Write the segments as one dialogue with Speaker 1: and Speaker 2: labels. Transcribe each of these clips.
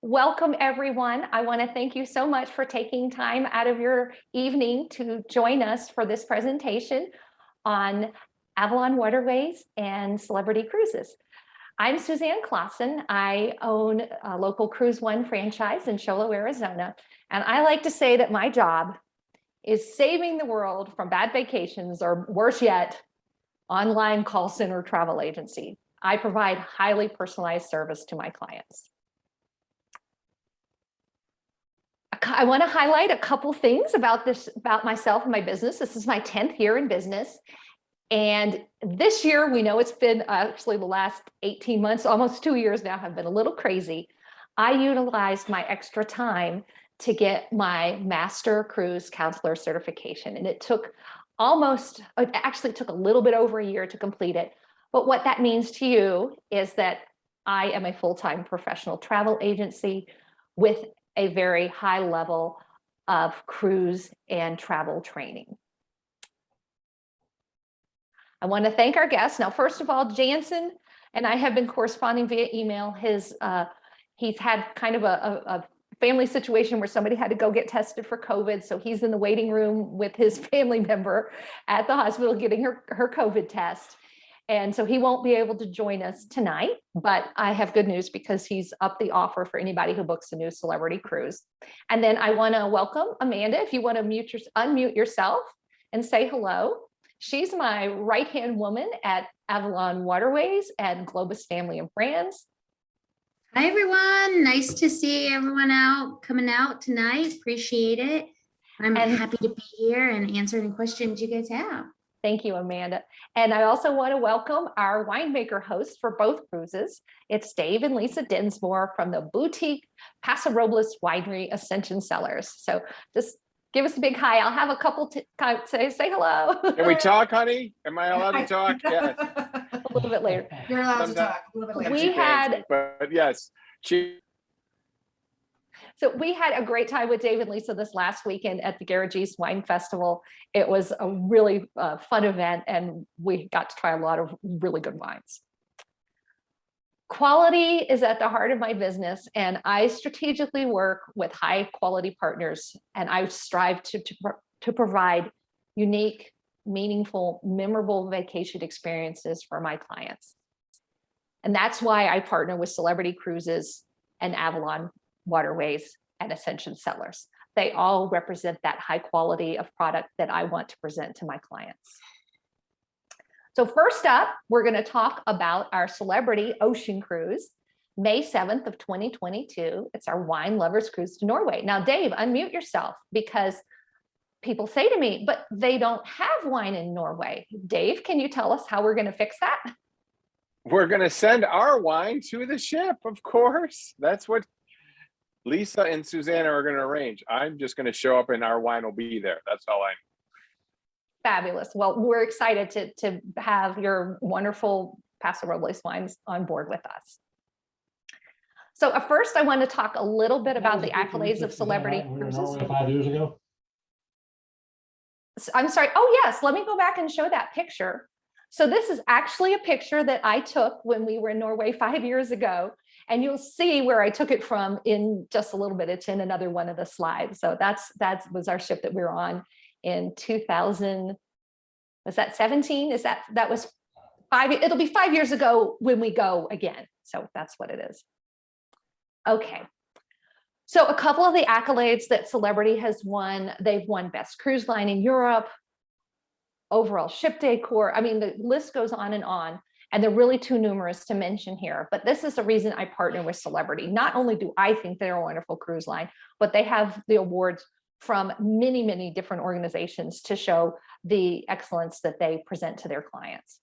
Speaker 1: Welcome, everyone. I want to thank you so much for taking time out of your evening to join us for this presentation on Avalon Waterways and Celebrity Cruises. I'm Suzanne Clausen. I own a local CruiseOne franchise in Show Low, Arizona. And I like to say that my job is saving the world from bad vacations, or worse yet, online call center travel agency. I provide highly personalized service to my clients. I want to highlight a couple things about myself and my business. This is my 10th year in business. And this year, we know it's been actually the last 18 months, almost 2 years now, have been a little crazy. I utilized my extra time to get my Master Cruise Counselor certification. And it actually took a little bit over a year to complete it. But what that means to you is that I am a full-time professional travel agency with a very high level of cruise and travel training. I want to thank our guests. Now, first of all, Jansen and I have been corresponding via email. He's had kind of a family situation where somebody had to go get tested for COVID. So he's in the waiting room with his family member at the hospital getting her COVID test. And so he won't be able to join us tonight, but I have good news because he's upped the offer for anybody who books a new celebrity cruise. And then I want to welcome Amanda, if you want to unmute yourself and say hello. She's my right-hand woman at Avalon Waterways and Globus Family and Brands.
Speaker 2: Hi, everyone. Nice to see everyone coming out tonight. Appreciate it. I'm happy to be here and answer any questions you guys have.
Speaker 1: Thank you, Amanda. And I also want to welcome our winemaker hosts for both cruises. It's Dave and Lisa Dinsmore from the boutique Paso Robles Winery Ascension Cellars. So just give us a big hi. I'll have a couple to say hello.
Speaker 3: Can we talk, honey? Am I allowed to talk? Yes.
Speaker 1: A little bit later.
Speaker 2: You're allowed to talk a little bit later.
Speaker 3: But yes,
Speaker 1: So we had a great time with Dave and Lisa this last weekend at the Garagees Wine Festival. It was a really fun event, and we got to try a lot of really good wines. Quality is at the heart of my business, and I strategically work with high quality partners, and I strive to provide unique, meaningful, memorable vacation experiences for my clients. And that's why I partner with Celebrity Cruises and Avalon Waterways and Ascension Cellars. They all represent that high quality of product that I want to present to my clients. So first up, we're going to talk about our Celebrity Ocean Cruise, May 7th of 2022. It's our wine lovers cruise to Norway. Now, Dave, unmute yourself, because people say to me, but they don't have wine in Norway. Dave, can you tell us how we're going to fix that?
Speaker 3: we're going to send our wine to the ship, of course. That's what Lisa and Suzanne are going to arrange. I'm just going to show up and our wine will be there. That's all I know.
Speaker 1: Fabulous. Well, we're excited to have your wonderful Paso Robles wines on board with us. So first, I want to talk a little bit about the accolades of Celebrity Cruises.
Speaker 4: 5 years ago.
Speaker 1: I'm sorry. Oh, yes. Let me go back and show that picture. So this is actually a picture that I took when we were in Norway 5 years ago. And you'll see where I took it from in just a little bit. It's in another one of the slides. So that was our ship that we were on in 2000. Was that 17? That was 5? It'll be 5 years ago when we go again. So that's what it is. Okay. So a couple of the accolades that Celebrity has won. They've won Best Cruise Line in Europe, overall ship decor. I mean, the list goes on, and they're really too numerous to mention here. But this is the reason I partner with Celebrity. Not only do I think they're a wonderful cruise line, but they have the awards from many, many different organizations to show the excellence that they present to their clients.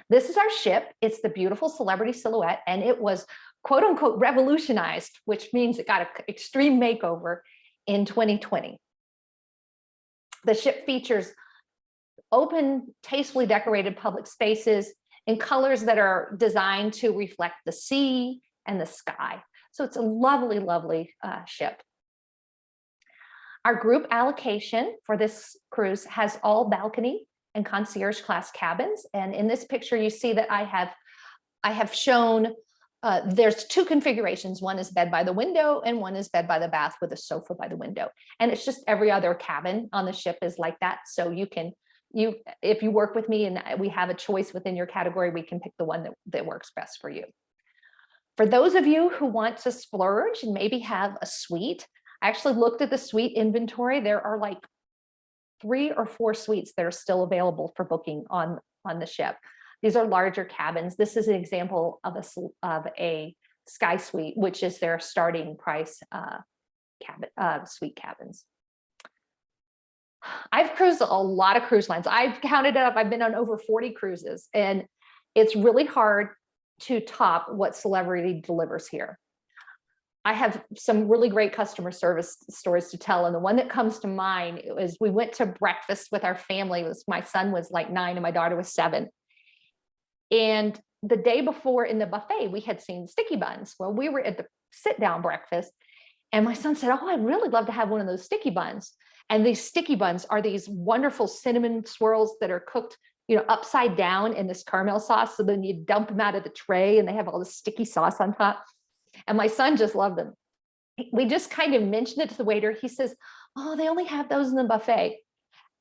Speaker 1: This is our ship. It's the beautiful Celebrity Silhouette, and it was quote unquote revolutionized, which means it got an extreme makeover in 2020. The ship features open, tastefully decorated public spaces in colors that are designed to reflect the sea and the sky. So it's a lovely, lovely ship. Our group allocation for this cruise has all balcony and concierge class cabins. And in this picture, you see that I have shown there's two configurations. One is bed by the window and one is bed by the bath with a sofa by the window. And it's just every other cabin on the ship is like that. So you can, if you work with me and we have a choice within your category, we can pick the one that works best for you. For those of you who want to splurge and maybe have a suite, I actually looked at the suite inventory. There are like 3 or 4 suites that are still available for booking on the ship. These are larger cabins. This is an example of a sky suite, which is their starting price suite cabins. I've cruised a lot of cruise lines. I've counted it up. I've been on over 40 cruises, and it's really hard to top what Celebrity delivers here. I have some really great customer service stories to tell. And the one that comes to mind is we went to breakfast with our family. My son was like 9 and my daughter was 7. And the day before in the buffet, we had seen sticky buns. Well, we were at the sit down breakfast and my son said, "Oh, I'd really love to have one of those sticky buns." And these sticky buns are these wonderful cinnamon swirls that are cooked, upside down in this caramel sauce. So then you dump them out of the tray and they have all this sticky sauce on top. And my son just loved them. We just kind of mentioned it to the waiter. He says, "Oh, they only have those in the buffet."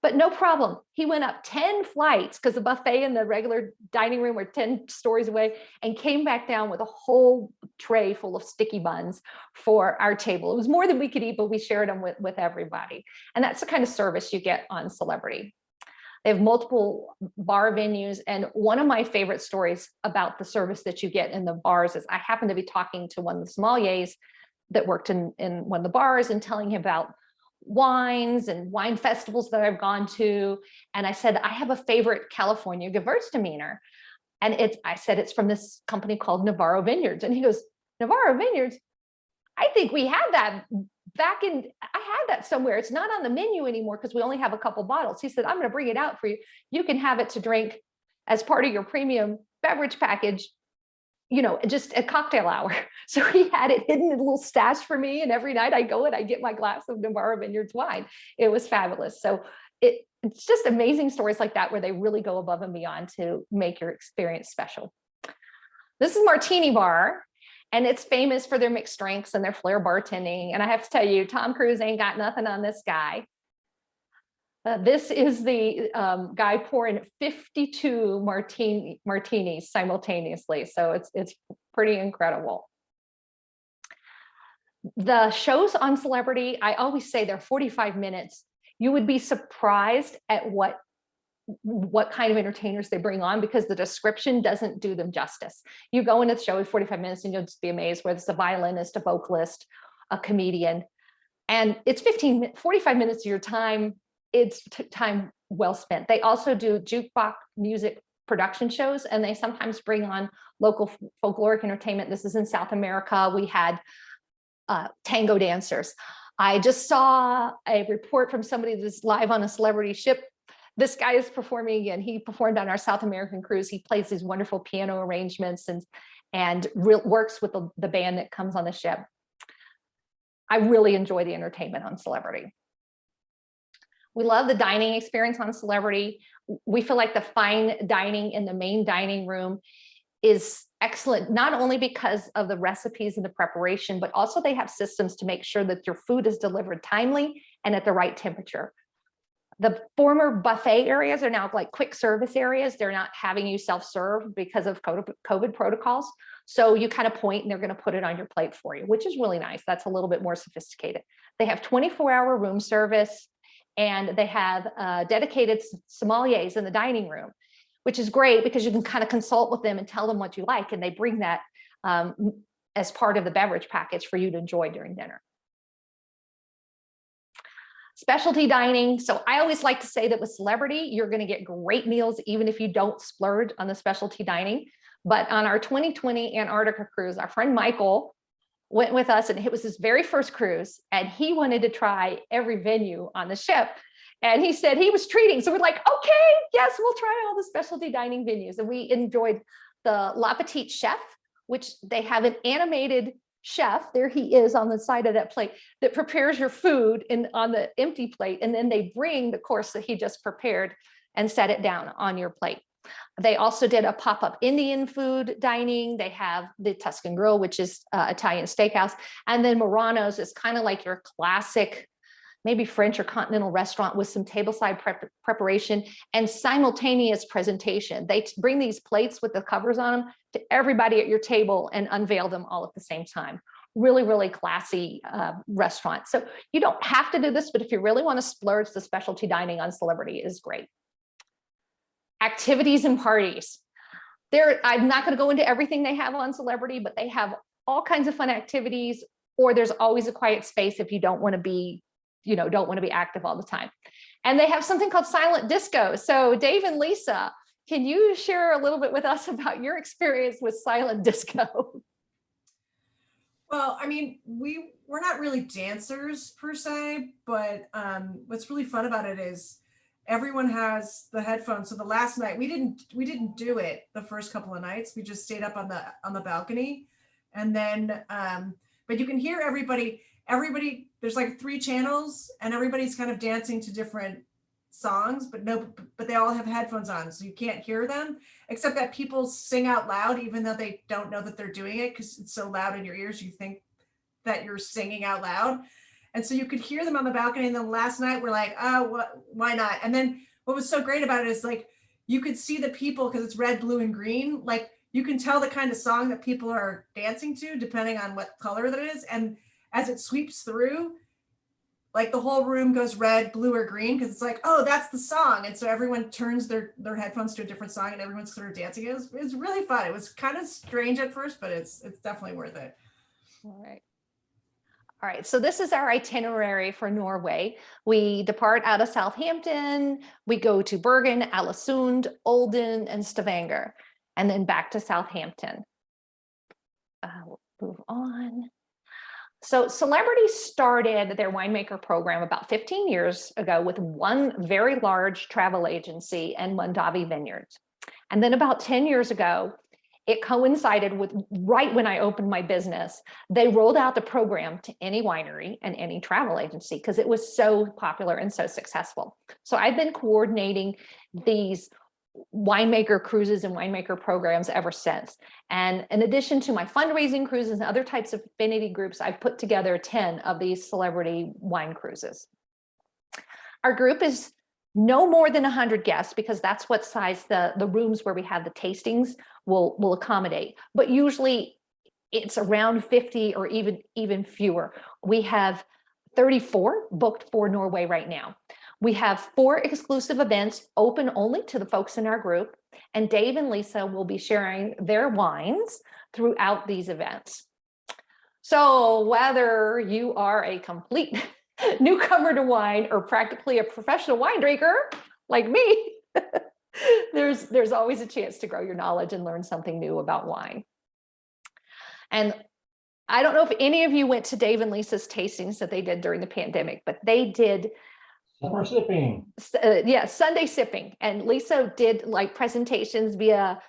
Speaker 1: But no problem. He went up 10 flights because the buffet and the regular dining room were 10 stories away and came back down with a whole tray full of sticky buns for our table. It was more than we could eat, but we shared them with everybody. And that's the kind of service you get on Celebrity. They have multiple bar venues. And one of my favorite stories about the service that you get in the bars is I happened to be talking to one of the sommeliers that worked in one of the bars and telling him about wines and wine festivals that I've gone to. And I said, I have a favorite California Gewürztraminer. And I said, it's from this company called Navarro Vineyards. And he goes, "Navarro Vineyards? I think we had that I had that somewhere. It's not on the menu anymore because we only have a couple bottles." He said, "I'm going to bring it out for you. You can have it to drink as part of your premium beverage package, just a cocktail hour." So he had it hidden in a little stash for me. And every night I go and I get my glass of Navarro Vineyards wine. It was fabulous. So it's just amazing stories like that where they really go above and beyond to make your experience special. This is Martini Bar. And it's famous for their mixed drinks and their flair bartending. And I have to tell you, Tom Cruise ain't got nothing on this guy. This is the guy pouring 52 martinis simultaneously. So it's pretty incredible. The shows on Celebrity, I always say they're 45 minutes. You would be surprised at what kind of entertainers they bring on because the description doesn't do them justice. You go into the show with 45 minutes and you'll just be amazed whether it's a violinist, a vocalist, a comedian. And it's 45 minutes of your time. It's time well spent. They also do jukebox music production shows, and they sometimes bring on local folkloric entertainment. This is in South America. We had tango dancers. I just saw a report from somebody that's live on a Celebrity ship. This guy is performing, and he performed on our South American cruise. He plays these wonderful piano arrangements and works with the band that comes on the ship. I really enjoy the entertainment on Celebrity. We love the dining experience on Celebrity. We feel like the fine dining in the main dining room is excellent, not only because of the recipes and the preparation, but also they have systems to make sure that your food is delivered timely and at the right temperature. The former buffet areas are now like quick service areas. They're not having you self-serve because of COVID protocols. So you kind of point and they're going to put it on your plate for you, which is really nice. That's a little bit more sophisticated. They have 24-hour room service, and they have dedicated sommeliers in the dining room, which is great because you can kind of consult with them and tell them what you like. And they bring that as part of the beverage package for you to enjoy during dinner. Specialty dining. So I always like to say that with Celebrity, you're going to get great meals, even if you don't splurge on the specialty dining. But on our 2020 Antarctica cruise, our friend Michael went with us, and it was his very first cruise, and he wanted to try every venue on the ship. And he said he was treating. So we're like, okay, yes, we'll try all the specialty dining venues. And we enjoyed the La Petite Chef, which they have an animated chef, there he is on the side of that plate, that prepares your food on the empty plate, and then they bring the course that he just prepared and set it down on your plate. They also did a pop-up Indian food dining. They have the Tuscan Grill, which is Italian steakhouse. And then Morano's is kind of like your classic, maybe French or continental restaurant with some tableside preparation and simultaneous presentation. They bring these plates with the covers on them to everybody at your table and unveil them all at the same time. Really, really classy restaurant. So you don't have to do this, but if you really want to splurge, the specialty dining on Celebrity is great. Activities and parties. I'm not going to go into everything they have on Celebrity, but they have all kinds of fun activities, or there's always a quiet space if you don't want to be, don't want to be active all the time. And they have something called silent disco. So Dave and Lisa, can you share a little bit with us about your experience with silent disco?
Speaker 4: Well, I mean, we're not really dancers per se, but what's really fun about it is everyone has the headphones. So the last night we didn't do it the first couple of nights. We just stayed up on the balcony, and then but you can hear everybody. There's like 3 channels, and everybody's kind of dancing to different songs, but they all have headphones on, so you can't hear them, except that people sing out loud, even though they don't know that they're doing it, because it's so loud in your ears, you think that you're singing out loud. And so you could hear them on the balcony. And then last night we're like, oh, why not? And then what was so great about it is like, you could see the people, because it's red, blue, and green. Like you can tell the kind of song that people are dancing to, depending on what color that is. And as it sweeps through, like the whole room goes red, blue, or green, because it's like, oh, that's the song. And so everyone turns their headphones to a different song, and everyone's sort of dancing. It was really fun. It was kind of strange at first, but it's definitely worth it.
Speaker 1: All right. All right, so this is our itinerary for Norway. We depart out of Southampton, we go to Bergen, Ålesund, Olden, and Stavanger, and then back to Southampton. We'll move on. So Celebrity started their winemaker program about 15 years ago with one very large travel agency and Mondavi Vineyards. And then about 10 years ago, it coincided with right when I opened my business. They rolled out the program to any winery and any travel agency because it was so popular and so successful. So I've been coordinating these winemaker cruises and winemaker programs ever since. And in addition to my fundraising cruises and other types of affinity groups, I've put together 10 of these Celebrity wine cruises. Our group is no more than 100 guests, because that's what size the rooms where we have the tastings will accommodate. But usually it's around 50 or even fewer. We have 34 booked for Norway right now. We have 4 exclusive events open only to the folks in our group, and Dave and Lisa will be sharing their wines throughout these events. So whether you are a complete newcomer to wine or practically a professional wine drinker like me, there's always a chance to grow your knowledge and learn something new about wine. And I don't know if any of you went to Dave and Lisa's tastings that they did during the pandemic, but they did
Speaker 5: summer sipping.
Speaker 1: Sunday sipping. And Lisa did like presentations via,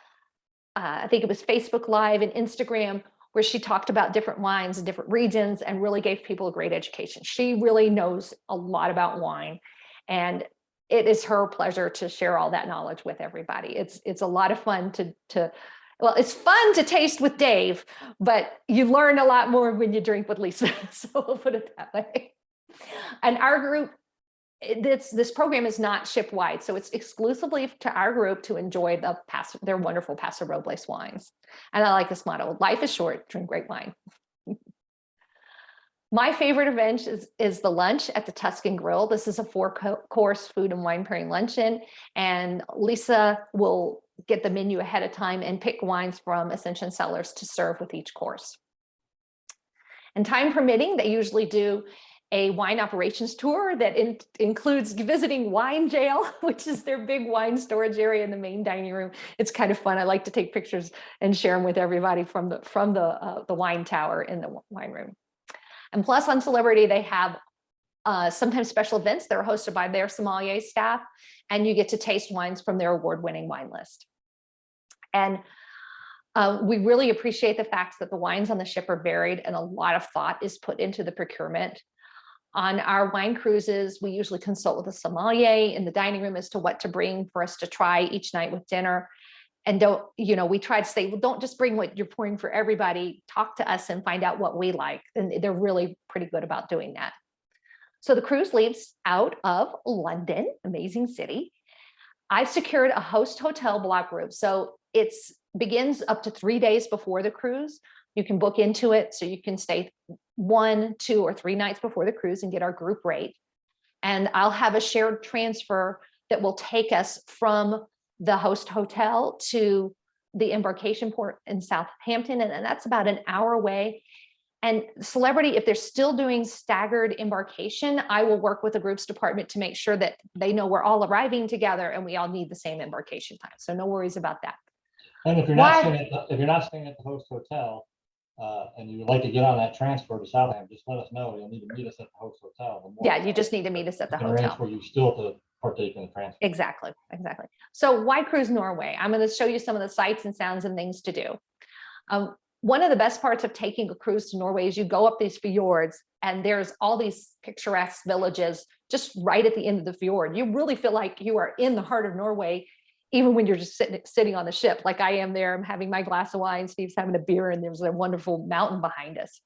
Speaker 1: I think it was Facebook Live and Instagram, where she talked about different wines in different regions and really gave people a great education. She really knows a lot about wine, and it is her pleasure to share all that knowledge with everybody. It's a lot of fun well, it's fun to taste with Dave, but you learn a lot more when you drink with Lisa. So we'll put it that way. And our group, this program is not ship-wide, so it's exclusively to our group to enjoy their wonderful Paso Robles wines. And I like this motto: life is short, drink great wine. My favorite event is the lunch at the Tuscan Grill. This is a 4-course food and wine pairing luncheon, and Lisa will get the menu ahead of time and pick wines from Ascension Cellars to serve with each course. And time permitting, they usually do a wine operations tour that includes visiting Wine Jail, which is their big wine storage area in the main dining room. It's kind of fun. I like to take pictures and share them with everybody from the wine tower in the wine room. And plus, on Celebrity, they have sometimes special events that are hosted by their sommelier staff, and you get to taste wines from their award-winning wine list. And we really appreciate the fact that the wines on the ship are varied, and a lot of thought is put into the procurement. On our wine cruises, we usually consult with a sommelier in the dining room as to what to bring for us to try each night with dinner. And don't, we try to say, well, don't just bring what you're pouring for everybody. Talk to us and find out what we like. And they're really pretty good about doing that. So the cruise leaves out of London, amazing city. I've secured a host hotel block room. So it begins up to 3 days before the cruise. You can book into it. So you can stay 1, 2, or 3 nights before the cruise and get our group rate. And I'll have a shared transfer that will take us from the host hotel to the embarkation port in Southampton. And that's about an hour away. And Celebrity, if they're still doing staggered embarkation, I will work with the groups department to make sure that they know we're all arriving together and we all need the same embarkation time. So no worries about that.
Speaker 5: And if you're not staying at the host hotel, and you would like to get on that transfer to Southampton, just let us know. You'll need to meet us at the host hotel.
Speaker 1: Yeah, you just need to meet us at the hotel.
Speaker 5: For you still to partake in the transfer.
Speaker 1: Exactly. So why cruise Norway? I'm going to show you some of the sights and sounds and things to do. One of the best parts of taking a cruise to Norway is you go up these fjords and there's all these picturesque villages just right at the end of the fjord. You really feel like you are in the heart of Norway, even when you're just sitting on the ship, like I am there. I'm having my glass of wine, Steve's having a beer, and there's a wonderful mountain behind us.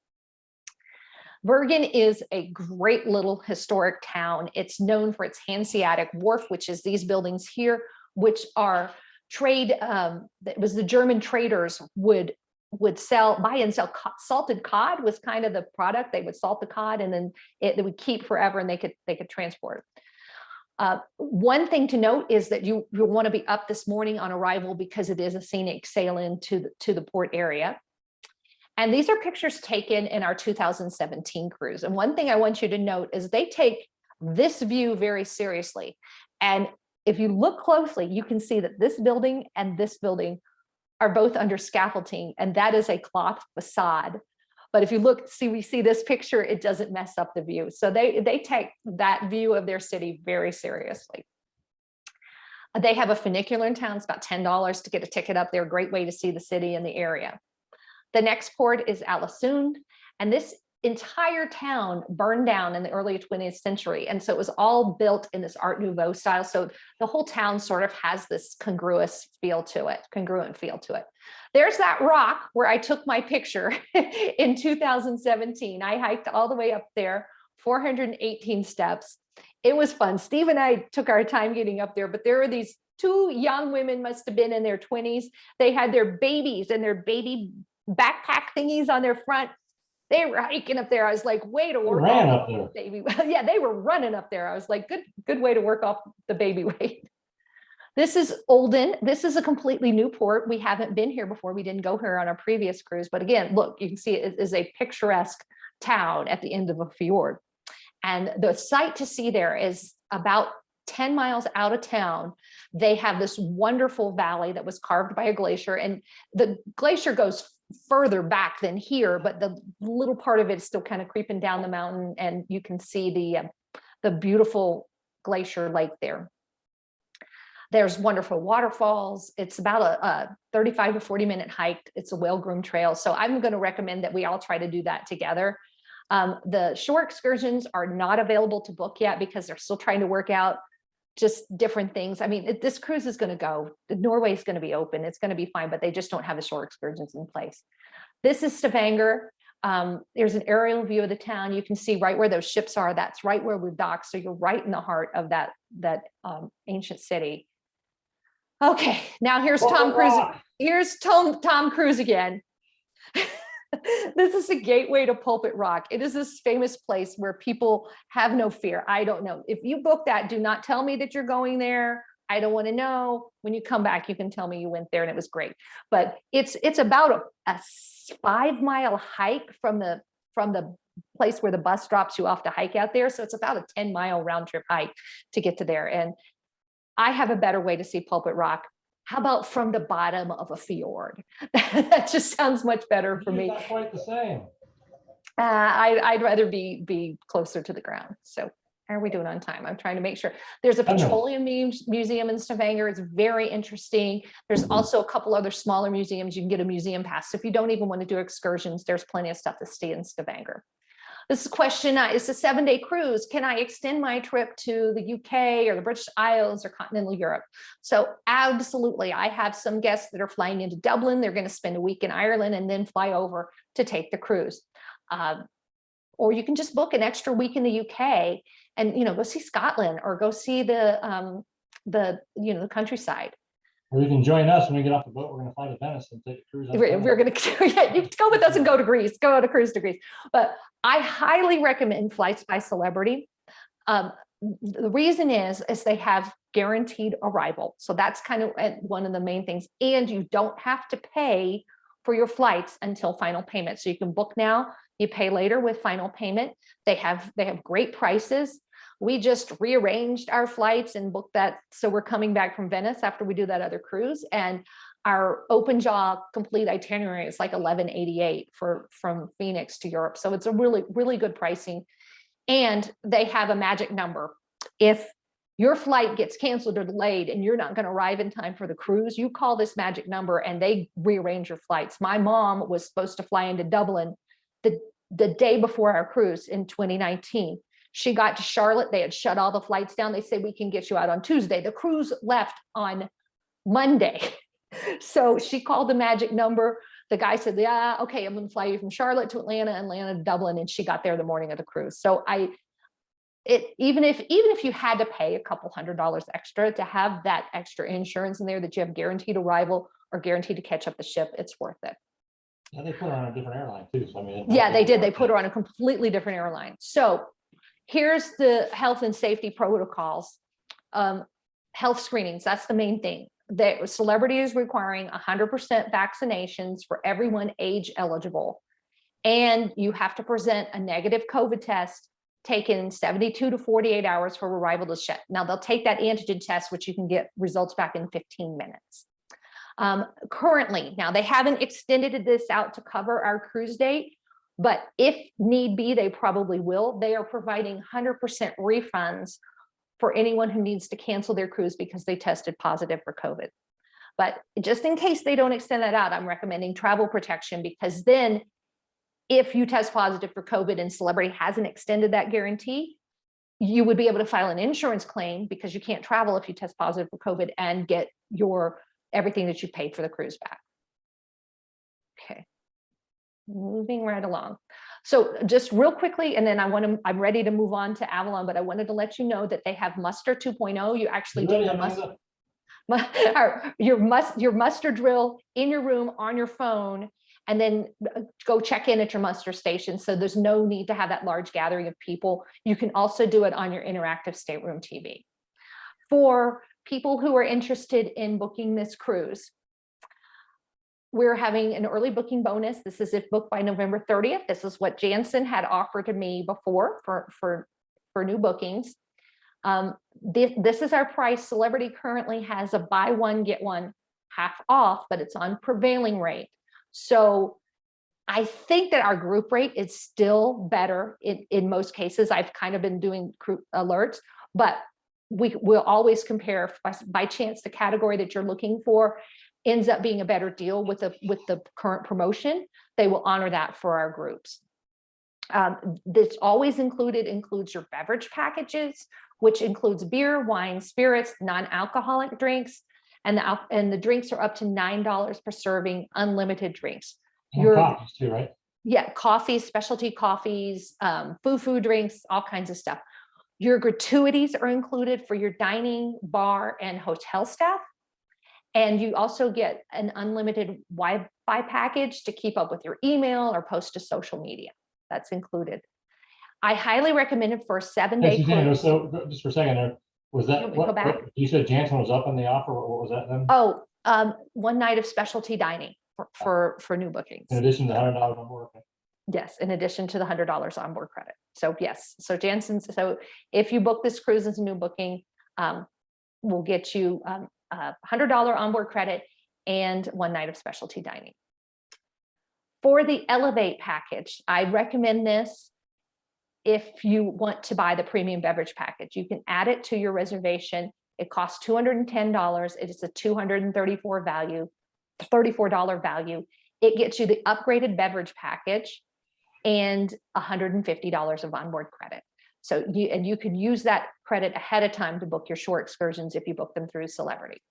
Speaker 1: Bergen is a great little historic town. It's known for its Hanseatic Wharf, which is these buildings here, which are trade, it was the German traders would buy and sell salted cod was kind of the product. They would salt the cod and then it would keep forever and they could transport it. One thing to note is that you want to be up this morning on arrival because it is a scenic sail in to the port area. And these are pictures taken in our 2017 cruise. And one thing I want you to note is they take this view very seriously. And if you look closely, you can see that this building and this building are both under scaffolding, and that is a cloth facade. But if you look, we see this picture, it doesn't mess up the view. So they take that view of their city very seriously. They have a funicular in town. It's about $10 to get a ticket up there. Great way to see the city and the area. The next port is Ålesund, and this entire town burned down in the early 20th century. And so it was all built in this Art Nouveau style. So the whole town sort of has this congruent feel to it. There's that rock where I took my picture in 2017. I hiked all the way up there, 418 steps. It was fun. Steve and I took our time getting up there, but there were these 2 young women, must have been in their 20s. They had their babies and their baby backpack thingies on their front. They were hiking up there. I was like, way to work off the baby. Yeah, they were running up there. I was like, good way to work off the baby weight. This is Olden. This is a completely new port. We haven't been here before. We didn't go here on our previous cruise. But again, look, you can see it is a picturesque town at the end of a fjord. And the sight to see there is about 10 miles out of town. They have this wonderful valley that was carved by a glacier. And the glacier goes further back than here, but the little part of it is still kind of creeping down the mountain, and you can see the beautiful glacier lake there. There's wonderful waterfalls. It's about a 35 to 40 minute hike. It's a well-groomed trail. So I'm going to recommend that we all try to do that together. The shore excursions are not available to book yet because they're still trying to work out just different things. I mean, this cruise is going to go, Norway is going to be open. It's going to be fine, but they just don't have the shore excursions in place. This is Stavanger. There's an aerial view of the town. You can see right where those ships are. That's right where we're docked. So you're right in the heart of that ancient city. Okay, now here's Tom Cruise. Here's Tom Cruise again. This is a gateway to Pulpit Rock. It is this famous place where people have no fear. I don't know. If you book that, do not tell me that you're going there. I don't want to know. When you come back, you can tell me you went there and it was great. But it's about a 5-mile hike from the place where the bus drops you off to hike out there. So it's about a 10-mile round trip hike to get to there. And I have a better way to see Pulpit Rock. How about from the bottom of a fjord? That just sounds much better for me.
Speaker 5: Not quite the same.
Speaker 1: I'd rather be closer to the ground. So how are we doing on time? I'm trying to make sure. There's a petroleum museum in Stavanger. It's very interesting. There's also a couple other smaller museums. You can get a museum pass. So if you don't even want to do excursions, there's plenty of stuff to see in Stavanger. This is question 9. It's a 7-day cruise. Can I extend my trip to the UK or the British Isles or continental Europe? So absolutely. I have some guests that are flying into Dublin. They're going to spend a week in Ireland and then fly over to take the cruise. Or you can just book an extra week in the UK and, go see Scotland or go see the countryside.
Speaker 5: Or you can join us when we get off the boat. We're going to fly to Venice and take a cruise.
Speaker 1: We're going to, yeah, you can go with us and go to Greece, go on a cruise to Greece. But I highly recommend Flights by Celebrity. The reason is they have guaranteed arrival. So that's kind of one of the main things. And you don't have to pay for your flights until final payment. So you can book now, you pay later with final payment. They have great prices. We just rearranged our flights and booked that. So we're coming back from Venice after we do that other cruise, and our open jaw complete itinerary is like $11.88 from Phoenix to Europe. So it's a really, really good pricing. And they have a magic number. If your flight gets canceled or delayed and you're not going to arrive in time for the cruise, you call this magic number and they rearrange your flights. My mom was supposed to fly into Dublin the day before our cruise in 2019. She got to Charlotte. They had shut all the flights down. They said, we can get you out on Tuesday. The cruise left on Monday. So she called the magic number. The guy said, yeah, okay, I'm going to fly you from Charlotte to Atlanta, Atlanta to Dublin. And she got there the morning of the cruise. So even if you had to pay a couple $100 extra to have that extra insurance in there, that you have guaranteed arrival or guaranteed to catch up the ship, it's worth it.
Speaker 5: Yeah, they put her on a different airline too. So I mean,
Speaker 1: yeah, they did. They put her on a completely different airline. So here's the health and safety protocols. Health screenings, that's the main thing. The Celebrity is requiring 100% vaccinations for everyone age eligible. And you have to present a negative COVID test taken 72 to 48 hours for arrival to ship. Now they'll take that antigen test, which you can get results back in 15 minutes. Currently, now they haven't extended this out to cover our cruise date, but if need be, they probably will. They are providing 100% refunds for anyone who needs to cancel their cruise because they tested positive for COVID. But just in case they don't extend that out, I'm recommending travel protection, because then if you test positive for COVID and Celebrity hasn't extended that guarantee, you would be able to file an insurance claim because you can't travel if you test positive for COVID and get your everything that you paid for the cruise back. Okay, moving right along. So just real quickly, and then I'm ready to move on to Avalon, but I wanted to let you know that they have Muster 2.0. You actually do your muster drill in your room on your phone, and then go check in at your muster station. So there's no need to have that large gathering of people. You can also do it on your interactive stateroom TV. For people who are interested in booking this cruise, we're having an early booking bonus. This is if booked by November 30th. This is what Jansen had offered to me before for new bookings. This is our price. Celebrity currently has a buy one, get one half off, but it's on prevailing rate. So I think that our group rate is still better in most cases. I've kind of been doing alerts, but we will always compare. If by chance the category that you're looking for ends up being a better deal with the current promotion, they will honor that for our groups. This always includes your beverage packages, which includes beer, wine, spirits, non-alcoholic drinks, and the drinks are up to $9 per serving, unlimited drinks.
Speaker 5: And coffees too, right?
Speaker 1: Yeah, coffees, specialty coffees, food drinks, all kinds of stuff. Your gratuities are included for your dining, bar, and hotel staff. And you also get an unlimited Wi-Fi package to keep up with your email or post to social media. That's included. I highly recommend it for a 7-day cruise.
Speaker 5: So just for a second there, was that what you said Jansen was up on the offer? What was that then?
Speaker 1: Oh, 1 night of specialty dining for new bookings.
Speaker 5: In addition to $100 on board.
Speaker 1: Yes, in addition to the $100 on board credit. So yes, so Jansen's. So if you book this cruise as a new booking, we'll get you $100 onboard credit and 1 night of specialty dining. For the Elevate package, I recommend this if you want to buy the premium beverage package. You can add it to your reservation. It costs $210. It is a $34 value. It gets you the upgraded beverage package. and $150 of onboard credit. So you could use that credit ahead of time to book your shore excursions if you book them through Celebrity.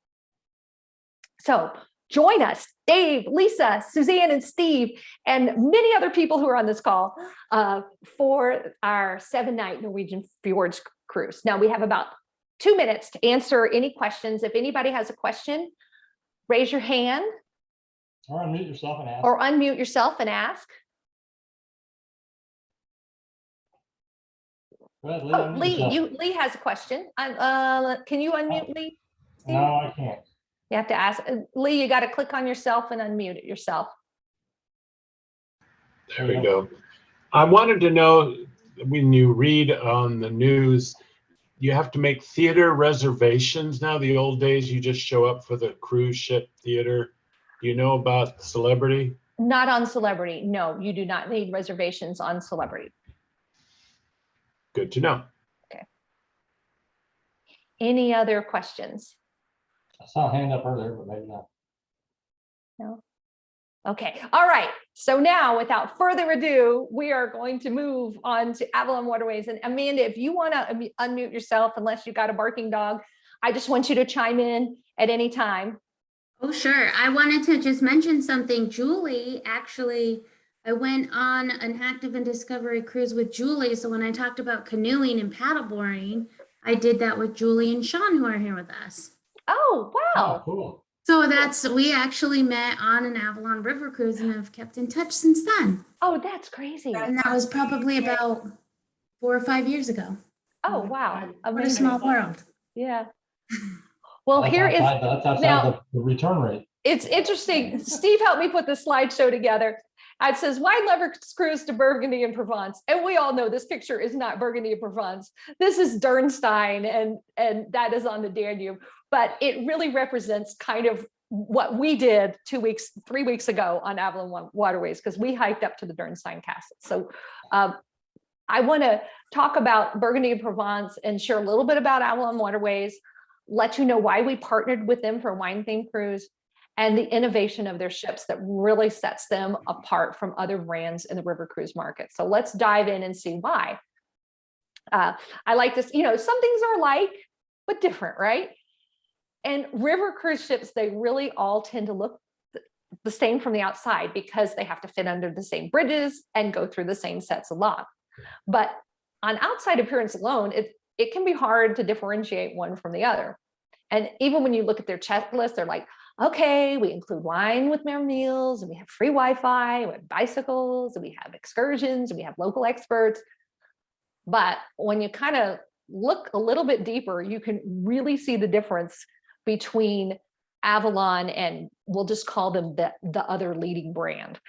Speaker 1: So join us, Dave, Lisa, Suzanne, and Steve, and many other people who are on this call for our 7-night Norwegian Fjords cruise. Now we have about 2 minutes to answer any questions. If anybody has a question, raise your hand.
Speaker 5: Or unmute yourself and ask.
Speaker 1: Or unmute yourself and ask.
Speaker 5: Go ahead, Lee,
Speaker 1: Oh,
Speaker 5: unmute yourself.
Speaker 1: Lee has a question. Can you unmute Lee? Steve?
Speaker 5: No, I can't.
Speaker 1: You have to ask. Lee, you got to click on yourself and unmute it yourself.
Speaker 6: There we go. I wanted to know, when you read on the news, you have to make theater reservations now. The old days, you just show up for the cruise ship theater. Do you know about Celebrity?
Speaker 1: Not on Celebrity. No, you do not need reservations on Celebrity.
Speaker 6: Good to know.
Speaker 1: Okay. Any other questions?
Speaker 5: I saw a hand up earlier, but maybe not.
Speaker 1: No. Okay. All right. So now, without further ado, we are going to move on to Avalon Waterways. And Amanda, if you want to unmute yourself, unless you got a barking dog, I just want you to chime in at any time.
Speaker 2: Oh, sure. I wanted to just mention something. Julie, actually, I went on an Active and Discovery cruise with Julie. So when I talked about canoeing and paddleboarding, I did that with Julie and Sean, who are here with us.
Speaker 1: Oh,
Speaker 5: Oh,
Speaker 1: wow.
Speaker 5: cool.
Speaker 2: So we actually met on an Avalon River cruise and have kept in touch since then.
Speaker 1: Oh, that's crazy.
Speaker 2: And that was probably about 4 or 5 years ago.
Speaker 1: Oh, wow.
Speaker 2: What a
Speaker 1: Amazing.
Speaker 2: small world.
Speaker 1: Yeah. Well,
Speaker 5: That's
Speaker 1: here is,
Speaker 5: outside, that's
Speaker 1: now-
Speaker 5: outside the return rate.
Speaker 1: it's interesting. Steve helped me put the slideshow together. It says wide lever cruise to Burgundy and Provence. And we all know this picture is not Burgundy and Provence. This is Dürnstein, and that is on the Danube. But it really represents kind of what we did 3 weeks ago on Avalon Waterways, because we hiked up to the Dürnstein Castle. So I want to talk about Burgundy and Provence and share a little bit about Avalon Waterways, let you know why we partnered with them for a wine-themed cruise, and the innovation of their ships that really sets them apart from other brands in the river cruise market. So let's dive in and see why. I like this, some things are alike, but different, right? And river cruise ships, they really all tend to look the same from the outside because they have to fit under the same bridges and go through the same sets of locks. But on outside appearance alone, it can be hard to differentiate one from the other. And even when you look at their checklist, they're like, okay, we include wine with our meals, and we have free Wi-Fi, we have bicycles, and we have excursions, and we have local experts. But when you kind of look a little bit deeper, you can really see the difference between Avalon and we'll just call them the other leading brand.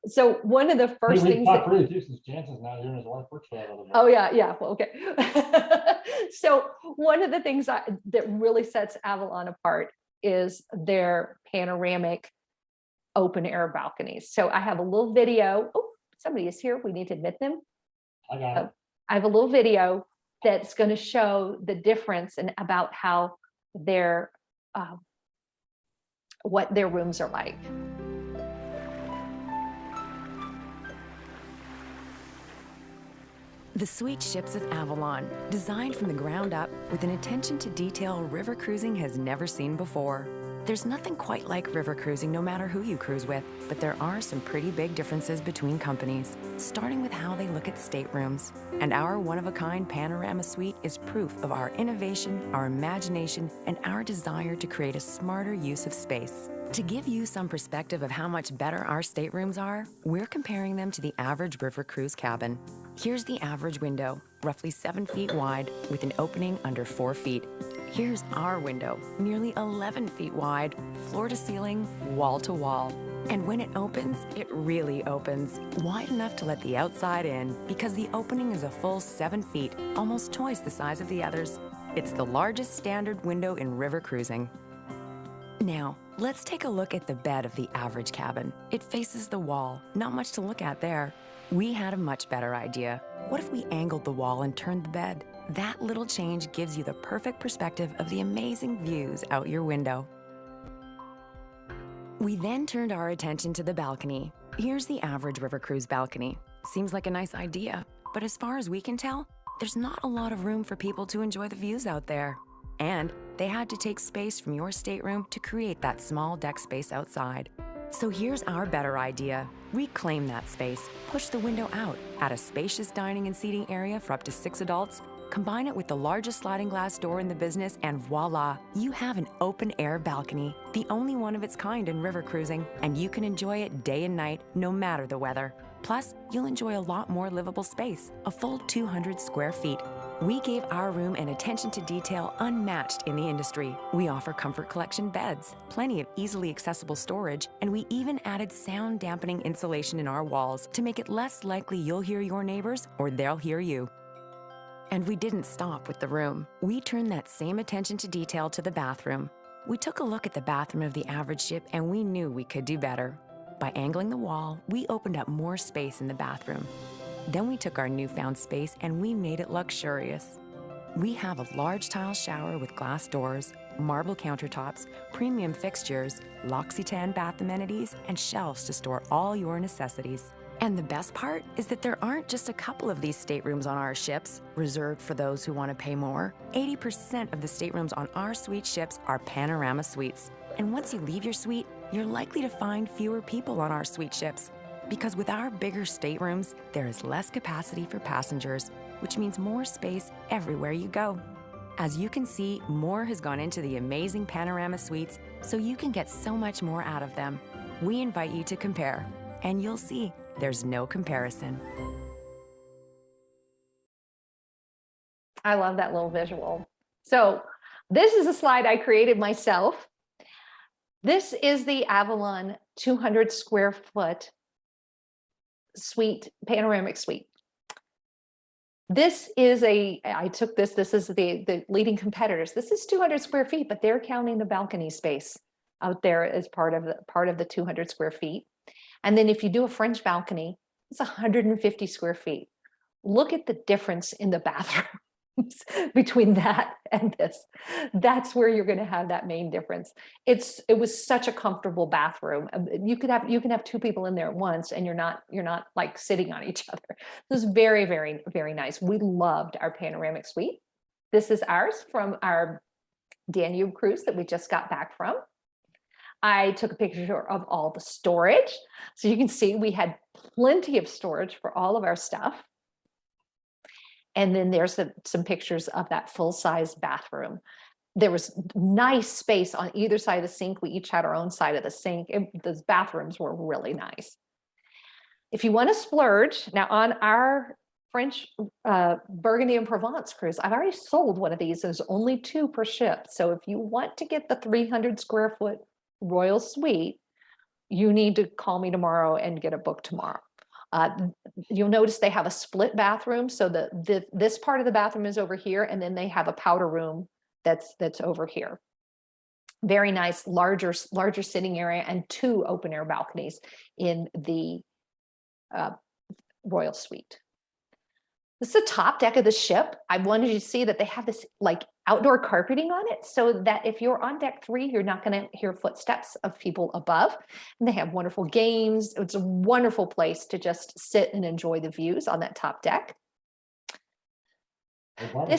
Speaker 1: So one of the first things that,
Speaker 5: since Jansen's not here and his wife works for that other.
Speaker 1: oh yeah, well, okay. So one of the things that really sets Avalon apart is their panoramic open air balconies. So I have a little video. Oh, somebody is here. We need to admit them.
Speaker 5: I got it.
Speaker 1: I have a little video that's going to show the difference and about how their what their rooms are like.
Speaker 7: The sweet ships of Avalon, designed from the ground up with an attention to detail river cruising has never seen before. There's nothing quite like river cruising no matter who you cruise with, but there are some pretty big differences between companies, starting with how they look at staterooms. And our one-of-a-kind panorama suite is proof of our innovation, our imagination, and our desire to create a smarter use of space. To give you some perspective of how much better our staterooms are, we're comparing them to the average river cruise cabin. Here's the average window, roughly 7 feet wide with an opening under 4 feet. Here's our window, nearly 11 feet wide, floor to ceiling, wall to wall. And when it opens, it really opens, wide enough to let the outside in because the opening is a full 7 feet, almost twice the size of the others. It's the largest standard window in river cruising. Now, let's take a look at the bed of the average cabin. It faces the wall, not much to look at there. We had a much better idea. What if we angled the wall and turned the bed? That little change gives you the perfect perspective of the amazing views out your window. We then turned our attention to the balcony. Here's the average river cruise balcony. Seems like a nice idea, but as far as we can tell, there's not a lot of room for people to enjoy the views out there. And they had to take space from your stateroom to create that small deck space outside. So here's our better idea. Reclaim that space, push the window out, add a spacious dining and seating area for up to 6 adults, combine it with the largest sliding glass door in the business, and voila, you have an open air balcony, the only one of its kind in river cruising, and you can enjoy it day and night, no matter the weather. Plus, you'll enjoy a lot more livable space, a full 200 square feet. We gave our room an attention to detail unmatched in the industry. We offer comfort collection beds, plenty of easily accessible storage, and we even added sound dampening insulation in our walls to make it less likely you'll hear your neighbors or they'll hear you. And we didn't stop with the room. We turned that same attention to detail to the bathroom. We took a look at the bathroom of the average ship and we knew we could do better. By angling the wall, we opened up more space in the bathroom. Then we took our newfound space and we made it luxurious. We have a large tile shower with glass doors, marble countertops, premium fixtures, L'Occitane bath amenities, and shelves to store all your necessities. And the best part is that there aren't just a couple of these staterooms on our ships, reserved for those who want to pay more. 80% of the staterooms on our suite ships are panorama suites. And once you leave your suite, you're likely to find fewer people on our suite ships. Because with our bigger staterooms, there is less capacity for passengers, which means more space everywhere you go. As you can see, more has gone into the amazing panorama suites, so you can get so much more out of them. We invite you to compare, and you'll see there's no comparison.
Speaker 1: I love that little visual. So this is a slide I created myself. This is the Avalon 200 square foot suite, panoramic suite. This is I took this is the leading competitors. This is 200 square feet, but they're counting the balcony space out there as part of the 200 square feet. And then if you do a French balcony, it's 150 square feet. Look at the difference in the bathrooms between that and this. That's where you're going to have that main difference. It was such a comfortable bathroom. You can have two people in there at once, and you're not like sitting on each other. It was very, very, very nice. We loved our panoramic suite. This is ours from our Danube cruise that we just got back from. I took a picture of all the storage. So you can see we had plenty of storage for all of our stuff. And then there's some pictures of that full-size bathroom. There was nice space on either side of the sink. We each had our own side of the sink. Those bathrooms were really nice. If you want to splurge, now on our French Burgundy and Provence cruise, I've already sold one of these. There's only 2 per ship. So if you want to get the 300 square foot Royal Suite, you need to call me tomorrow and get a book tomorrow. You'll notice they have a split bathroom. So this part of the bathroom is over here, and then they have a powder room that's over here. Very nice, larger sitting area, and 2 open air balconies in the Royal Suite. This is the top deck of the ship. I wanted you to see that they have this like outdoor carpeting on it, so that if you're on deck 3, you're not going to hear footsteps of people above. And they have wonderful games. It's a wonderful place to just sit and enjoy the views on that top deck.
Speaker 5: One day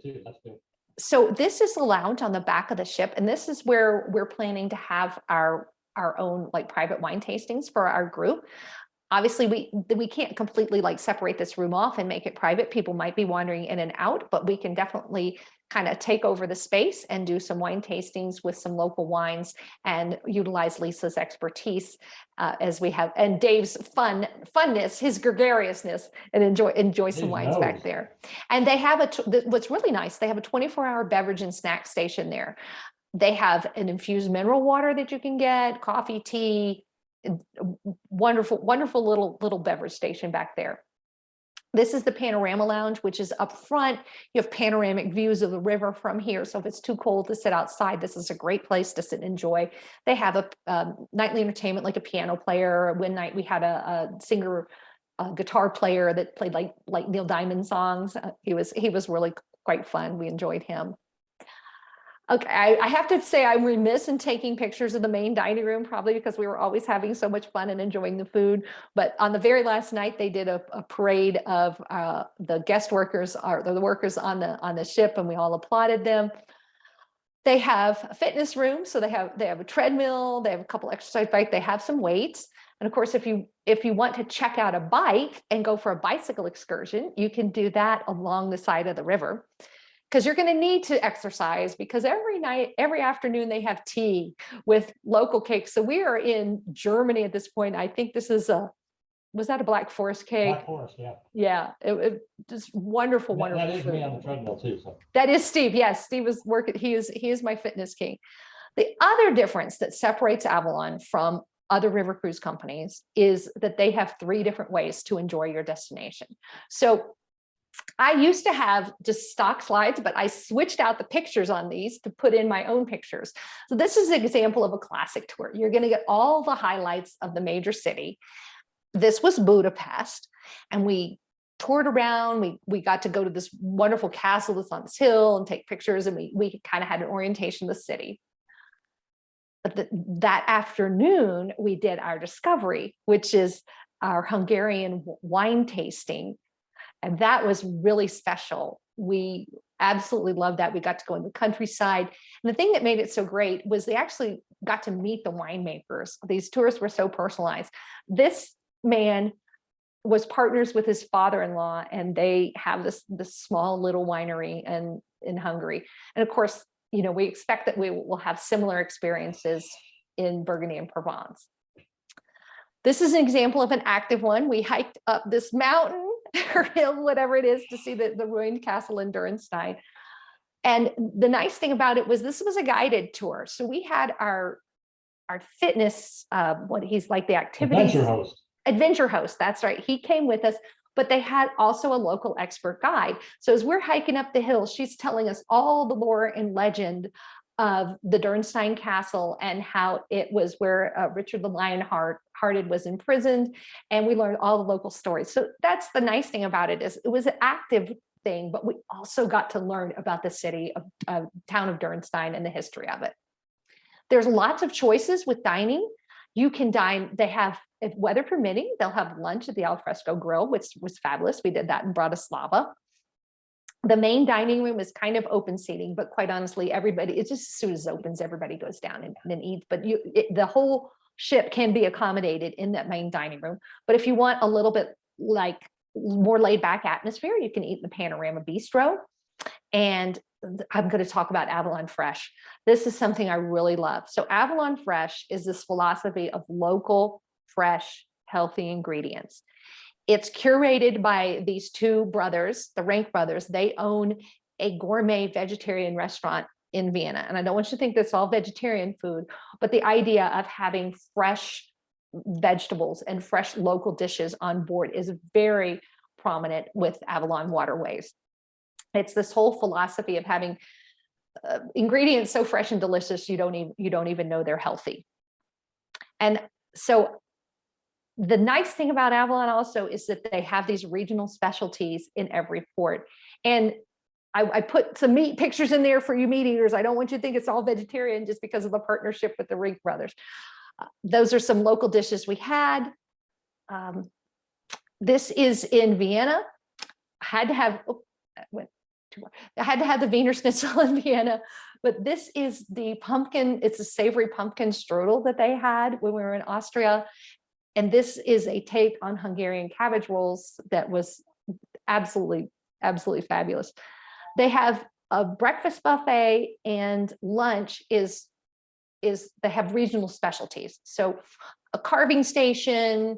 Speaker 5: too. That's good.
Speaker 1: So this is the lounge on the back of the ship, and this is where we're planning to have our own like private wine tastings for our group. Obviously, we can't completely like separate this room off and make it private. People might be wandering in and out, but we can definitely kind of take over the space and do some wine tastings with some local wines and utilize Lisa's expertise as we have, and Dave's funness, his gregariousness, and enjoy some wines back there. And they have what's really nice, they have a 24-hour beverage and snack station there. They have an infused mineral water that you can get, coffee, tea, wonderful little beverage station back there. This is the panorama lounge, which is up front. You have panoramic views of the river from here. So if it's too cold to sit outside, this is a great place to sit and enjoy. They have a nightly entertainment, like a piano player. One night we had a singer, a guitar player that played like Neil Diamond songs. He was really quite fun. We enjoyed him. Okay, I have to say I'm remiss in taking pictures of the main dining room, probably because we were always having so much fun and enjoying the food. But on the very last night, they did a parade of the guest workers, or the workers on the ship, and we all applauded them. They have a fitness room, so they have a treadmill, they have a couple exercise bikes, they have some weights. And of course, if you want to check out a bike and go for a bicycle excursion, you can do that along the side of the river, because you're going to need to exercise, because every afternoon they have tea with local cakes. So we are in Germany at this point. I think this is was that a Black Forest cake?
Speaker 5: Black Forest, yeah.
Speaker 1: Yeah, it just wonderful, wonderful.
Speaker 5: That is
Speaker 1: food.
Speaker 5: me on the treadmill too. So
Speaker 1: That is Steve. Yes, Steve is working. He is my fitness king. The other difference that separates Avalon from other river cruise companies is that they have 3 different ways to enjoy your destination. So I used to have just stock slides, but I switched out the pictures on these to put in my own pictures. So this is an example of a classic tour. You're going to get all the highlights of the major city. This was Budapest, and we toured around. We got to go to this wonderful castle that's on this hill and take pictures, and we kind of had an orientation of the city. But that afternoon, we did our discovery, which is our Hungarian wine tasting. And that was really special. We absolutely loved that. We got to go in the countryside. And the thing that made it so great was they actually got to meet the winemakers. These tours were so personalized. This man was partners with his father-in-law, and they have this small little winery in Hungary. And of course, you know, we expect that we will have similar experiences in Burgundy and Provence. This is an example of an active one. We hiked up this mountain or hill, whatever it is, to see the ruined castle in Dürnstein. And the nice thing about it was this was a guided tour. So we had our fitness, what he's like the activities. Adventure host, that's right. He came with us, but they had also a local expert guide. So as we're hiking up the hill, she's telling us all the lore and legend of the Dürnstein Castle and how it was where Richard the Lionhearted was imprisoned. And we learned all the local stories. So that's the nice thing about it, is it was an active thing, but we also got to learn about the city of town of Dürnstein and the history of it. There's lots of choices with dining. You can dine, they have, if weather permitting, they'll have lunch at the Alfresco Grill, which was fabulous. We did that in Bratislava. The main dining room is kind of open seating, but quite honestly, everybody, it's just as soon as it opens, everybody goes down and eats. But the whole ship can be accommodated in that main dining room. But if you want a little bit like more laid back atmosphere, you can eat in the Panorama Bistro. And I'm going to talk about Avalon Fresh. This is something I really love. So Avalon Fresh is this philosophy of local, fresh, healthy ingredients. It's curated by these 2 brothers, the Rank brothers. They own a gourmet vegetarian restaurant in Vienna. And I don't want you to think that's all vegetarian food, but the idea of having fresh vegetables and fresh local dishes on board is very prominent with Avalon Waterways. It's this whole philosophy of having ingredients so fresh and delicious you don't even know they're healthy. And so the nice thing about Avalon also is that they have these regional specialties in every port. And I put some meat pictures in there for you meat eaters. I don't want you to think it's all vegetarian just because of the partnership with the Rink brothers. Those are some local dishes we had. This is in Vienna. I had to have the Wiener Schnitzel in Vienna, but this is the pumpkin. It's a savory pumpkin strudel that they had when we were in Austria. And this is a take on Hungarian cabbage rolls that was absolutely, absolutely fabulous. They have a breakfast buffet, and lunch is they have regional specialties. So a carving station,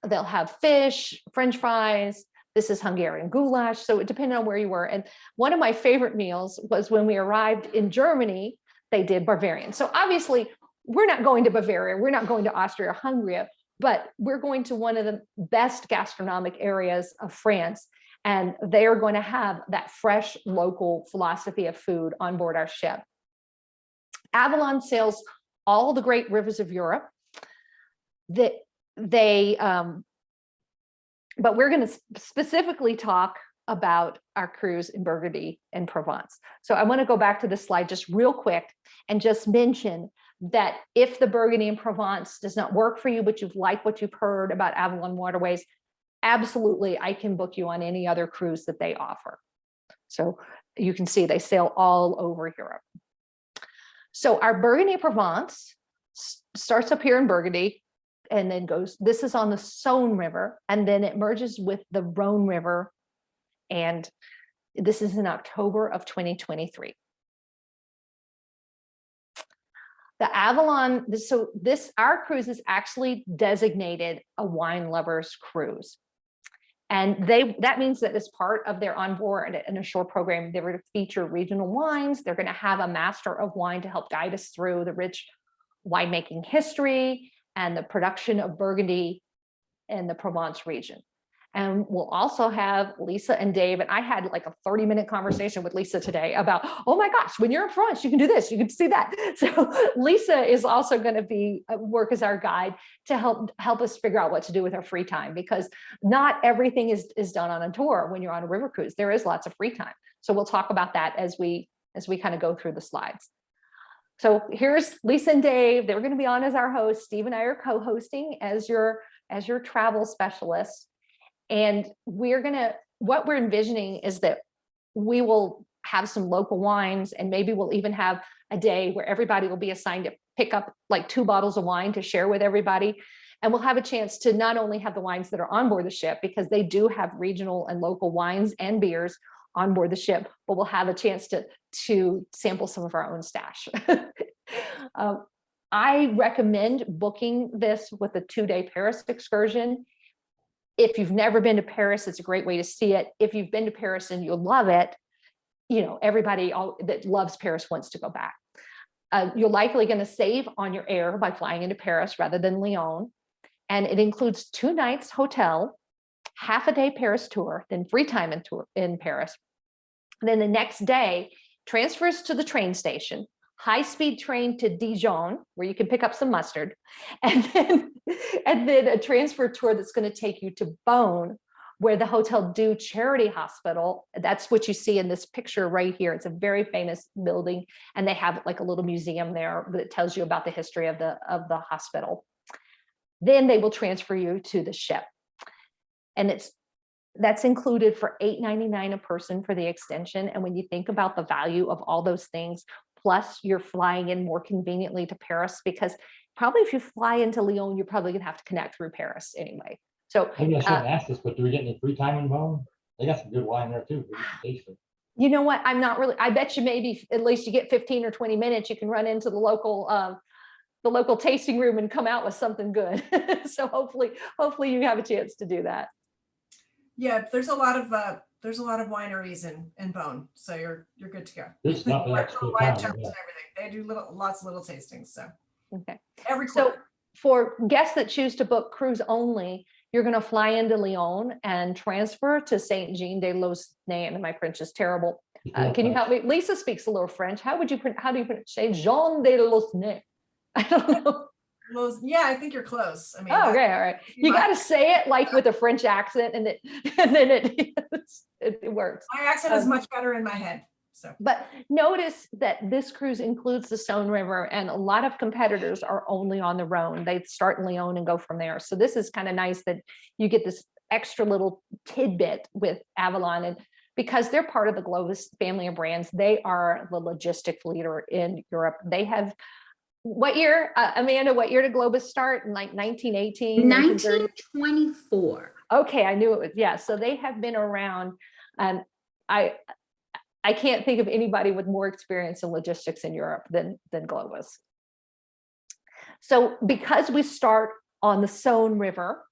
Speaker 1: they'll have fish, French fries. This is Hungarian goulash. So it depended on where you were. And one of my favorite meals was when we arrived in Germany, they did Bavarian. So obviously we're not going to Bavaria. We're not going to Austria-Hungary, but we're going to one of the best gastronomic areas of France. And they are going to have that fresh local philosophy of food on board our ship. Avalon sails all the great rivers of Europe. But we're going to specifically talk about our cruise in Burgundy and Provence. So I want to go back to this slide just real quick and just mention that if the Burgundy and Provence does not work for you, but you've liked what you've heard about Avalon Waterways, absolutely, I can book you on any other cruise that they offer. So you can see they sail all over Europe. So our Burgundy Provence starts up here in Burgundy and then goes, this is on the Saône River, and then it merges with the Rhone River. And this is in October of 2023. The Avalon, so our cruise is actually designated a wine lovers cruise. And that means that as part of their onboard and ashore program, they're going to feature regional wines. They're going to have a master of wine to help guide us through the rich winemaking history and the production of Burgundy in the Provence region. And we'll also have Lisa and Dave. And I had like a 30-minute conversation with Lisa today about, oh my gosh, when you're in France, you can do this, you can see that. So Lisa is also going to work as our guide to help us figure out what to do with our free time, because not everything is done on a tour when you're on a river cruise. There is lots of free time. So we'll talk about that as we kind of go through the slides. So here's Lisa and Dave. They're going to be on as our hosts. Steve and I are co-hosting as your travel specialists. And what we're envisioning is that we will have some local wines, and maybe we'll even have a day where everybody will be assigned to pick up like 2 bottles of wine to share with everybody. And we'll have a chance to not only have the wines that are on board the ship, because they do have regional and local wines and beers on board the ship, but we'll have a chance to sample some of our own stash. I recommend booking this with a 2-day Paris excursion. If you've never been to Paris, it's a great way to see it. If you've been to Paris and you'll love it, everybody that loves Paris wants to go back. You're likely going to save on your air by flying into Paris rather than Lyon. And it includes 2 nights hotel, half a day Paris tour, then free time in Paris. And then the next day, transfers to the train station, high-speed train to Dijon, where you can pick up some mustard, and then a transfer tour that's going to take you to Beaune, where the Hotel Dieu Charity Hospital. That's what you see in this picture right here. It's a very famous building, and they have like a little museum there that tells you about the history of the hospital. Then they will transfer you to the ship, and that's included for $8.99 a person for the extension. And when you think about the value of all those things, plus you're flying in more conveniently to Paris, because probably if you fly into Lyon, you're probably gonna have to connect through Paris anyway. So
Speaker 5: maybe I shouldn't ask this, but do we get any free time in Beaune? They got some good wine there too.
Speaker 1: You know what? I'm not really, I bet you maybe at least you get 15 or 20 minutes, you can run into the local tasting room and come out with something good. So hopefully you have a chance to do that.
Speaker 4: Yeah, there's a lot of wineries in Beaune, so you're good to go.
Speaker 5: There's nothing else to
Speaker 4: Wine
Speaker 5: town,
Speaker 4: shops
Speaker 5: yeah.
Speaker 4: and everything. They do lots of little tastings. So
Speaker 1: Okay.
Speaker 4: every
Speaker 1: So
Speaker 4: quarter.
Speaker 1: for guests that choose to book cruise only, you're going to fly into Lyon and transfer to Saint-Jean-de-Lausanne. And my French is terrible. Can you help me? Lisa speaks a little French. How do you pronounce Saint-Jean-de-Lausanne? I don't know.
Speaker 4: Yeah, I think you're close. I mean,
Speaker 1: Oh, okay, all right. You got to say it like with a French accent, and then it works.
Speaker 4: my accent is much better in my head. So,
Speaker 1: but notice that this cruise includes the Saône River, and a lot of competitors are only on the Rhone. They start in Lyon and go from there. So this is kind of nice that you get this extra little tidbit with Avalon, and because they're part of the Globus family of brands, they are the logistics leader in Europe. They have. What year, Amanda, what year did Globus start? In like 1918?
Speaker 2: 1924.
Speaker 1: Okay, I knew it was, yeah. So they have been around. I can't think of anybody with more experience in logistics in Europe than Globus. So because we start on the Saône River,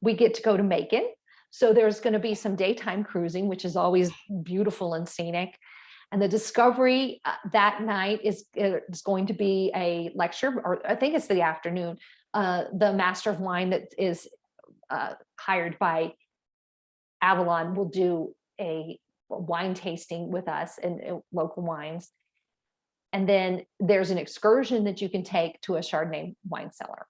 Speaker 1: we get to go to Macon. So there's going to be some daytime cruising, which is always beautiful and scenic. And the Discovery that night is going to be a lecture, or I think it's the afternoon. The Master of Wine that is hired by Avalon will do a wine tasting with us and local wines. And then there's an excursion that you can take to a Chardonnay wine cellar.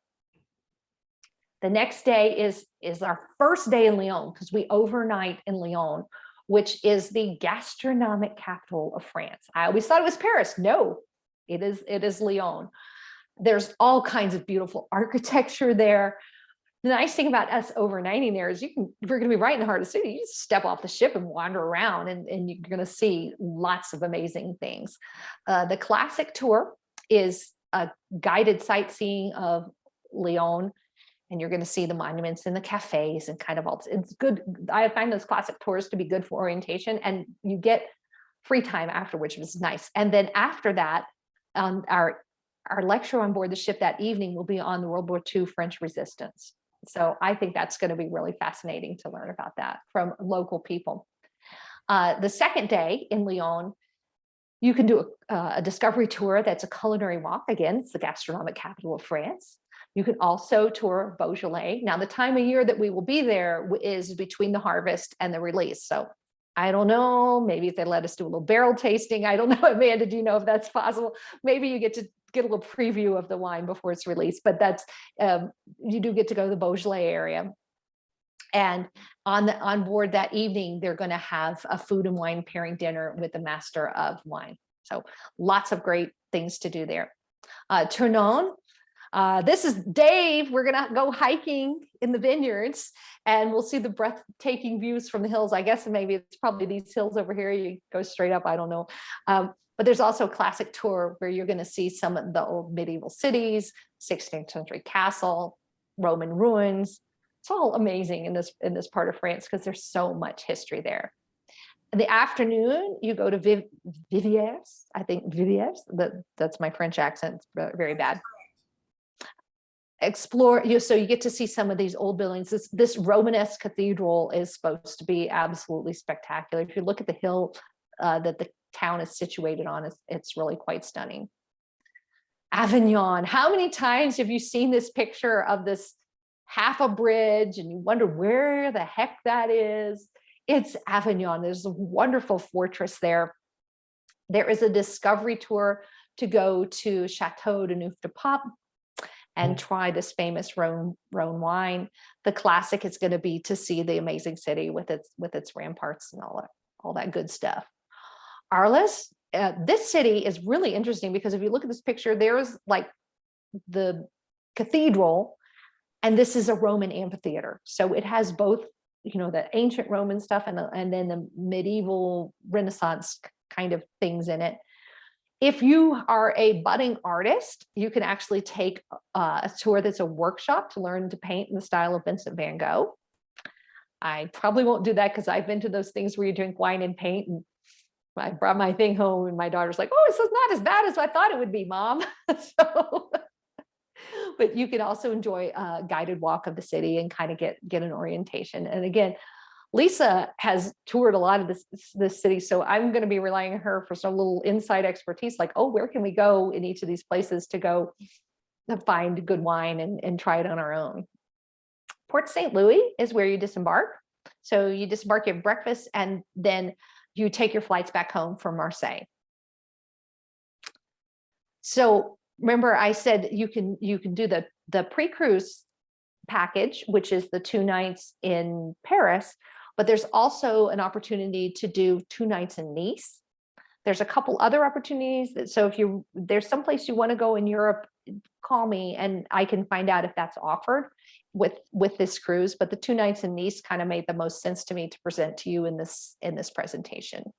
Speaker 1: The next day is our first day in Lyon, because we overnight in Lyon, which is the gastronomic capital of France. I always thought it was Paris. No, it is Lyon. There's all kinds of beautiful architecture there. The nice thing about us overnighting there is we're going to be right in the heart of the city. You just step off the ship and wander around, and you're going to see lots of amazing things. The classic tour is a guided sightseeing of Lyon, and you're going to see the monuments and the cafes and kind of all. It's good. I find those classic tours to be good for orientation, and you get free time after, which was nice. And then after that, our lecture on board the ship that evening will be on the World War II French resistance. So I think that's going to be really fascinating to learn about that from local people. The second day in Lyon, you can do a discovery tour. That's a culinary walk. Again, it's the gastronomic capital of France. You can also tour Beaujolais. Now, the time of year that we will be there is between the harvest and the release. So I don't know, maybe if they let us do a little barrel tasting, I don't know, Amanda, do you know if that's possible? Maybe you get to get a little preview of the wine before it's released, but that's, you do get to go to the Beaujolais area. And on board that evening, they're going to have a food and wine pairing dinner with the master of wine. So lots of great things to do there. Tournon, this is Dave. We're going to go hiking in the vineyards, and we'll see the breathtaking views from the hills. I guess maybe it's probably these hills over here. You go straight up, I don't know. But there's also a classic tour where you're going to see some of the old medieval cities, 16th century castle, Roman ruins. It's all amazing in this part of France because there's so much history there. In the afternoon, you go to Viviers. I think Viviers. That's my French accent. It's very bad. Explore, so you get to see some of these old buildings. This Romanesque cathedral is supposed to be absolutely spectacular. If you look at the hill that the town is situated on, it's really quite stunning. Avignon. How many times have you seen this picture of this half a bridge and you wonder where the heck that is? It's Avignon. There's a wonderful fortress there. There is a discovery tour to go to Chateau de Neuf-de-Pape and try this famous Rhone wine. The classic is going to be to see the amazing city with its ramparts and all that good stuff. Arles, this city is really interesting because if you look at this picture, there's like the cathedral, and this is a Roman amphitheater. So it has both, the ancient Roman stuff and then the medieval Renaissance kind of things in it. If you are a budding artist, you can actually take a tour that's a workshop to learn to paint in the style of Vincent van Gogh. I probably won't do that because I've been to those things where you drink wine and paint, and I brought my thing home and my daughter's like, oh, this is not as bad as I thought it would be, Mom. But you can also enjoy a guided walk of the city and kind of get an orientation. And again, Lisa has toured a lot of this city, so I'm going to be relying on her for some little inside expertise, like, oh, where can we go in each of these places to go to find good wine and try it on our own. Port St. Louis is where you disembark. So you disembark, you have breakfast, and then you take your flights back home from Marseille. So remember, I said you can do the pre-cruise package, which is the 2 nights in Paris, but there's also an opportunity to do 2 nights in Nice. There's a couple other opportunities so if there's someplace you want to go in Europe, call me and I can find out if that's offered with this cruise. But the 2 nights in Nice kind of made the most sense to me to present to you in this presentation.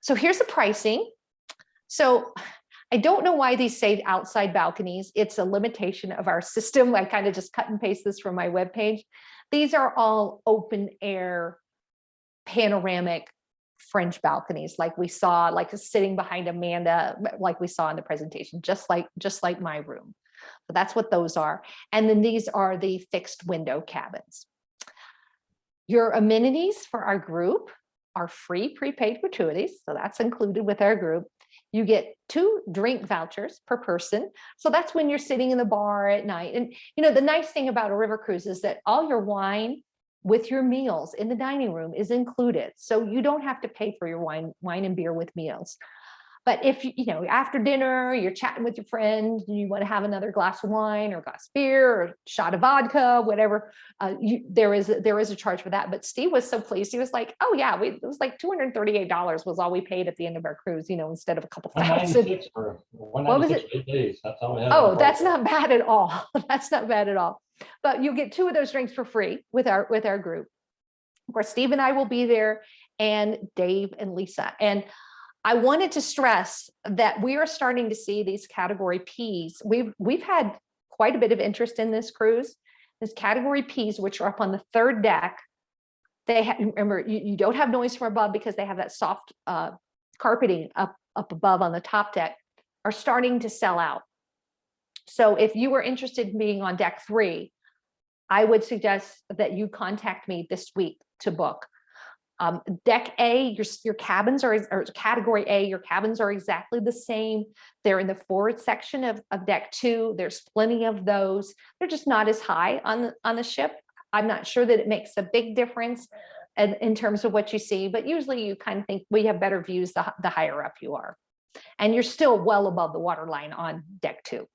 Speaker 1: So here's the pricing. So I don't know why these say outside balconies. It's a limitation of our system. I kind of just cut and paste this from my webpage. These are all open air, panoramic French balconies, like we saw, like sitting behind Amanda, like we saw in the presentation, just like my room. So that's what those are. And then these are the fixed window cabins. Your amenities for our group are free prepaid gratuities. So that's included with our group. You get 2 drink vouchers per person. So that's when you're sitting in the bar at night. And the nice thing about a river cruise is that all your wine with your meals in the dining room is included. So you don't have to pay for your wine and beer with meals. But if after dinner, you're chatting with your friend, and you want to have another glass of wine or a glass of beer or a shot of vodka, whatever, there is a charge for that. But Steve was so pleased. He was like, "Oh yeah, it was like $238 was all we paid at the end of our cruise, instead of a couple thousand."
Speaker 5: 196 for
Speaker 1: What was
Speaker 5: 196
Speaker 1: it?
Speaker 5: for 8 days. That's all we had.
Speaker 1: Oh, that's not bad at all. That's not bad at all. But you'll get 2 of those drinks for free with our group. Of course, Steve and I will be there, and Dave and Lisa. And I wanted to stress that we are starting to see these category Ps. We've had quite a bit of interest in this cruise. This category Ps, which are up on the 3rd deck, remember, you don't have noise from above because they have that soft carpeting up above on the top deck, are starting to sell out. So if you were interested in being on deck 3, I would suggest that you contact me this week to book. Deck A, your cabins or category A, your cabins are exactly the same. They're in the forward section of deck 2. There's plenty of those. They're just not as high on the ship. I'm not sure that it makes a big difference in terms of what you see, but usually you kind of think we have better views the higher up you are. And you're still well above the waterline on deck 2.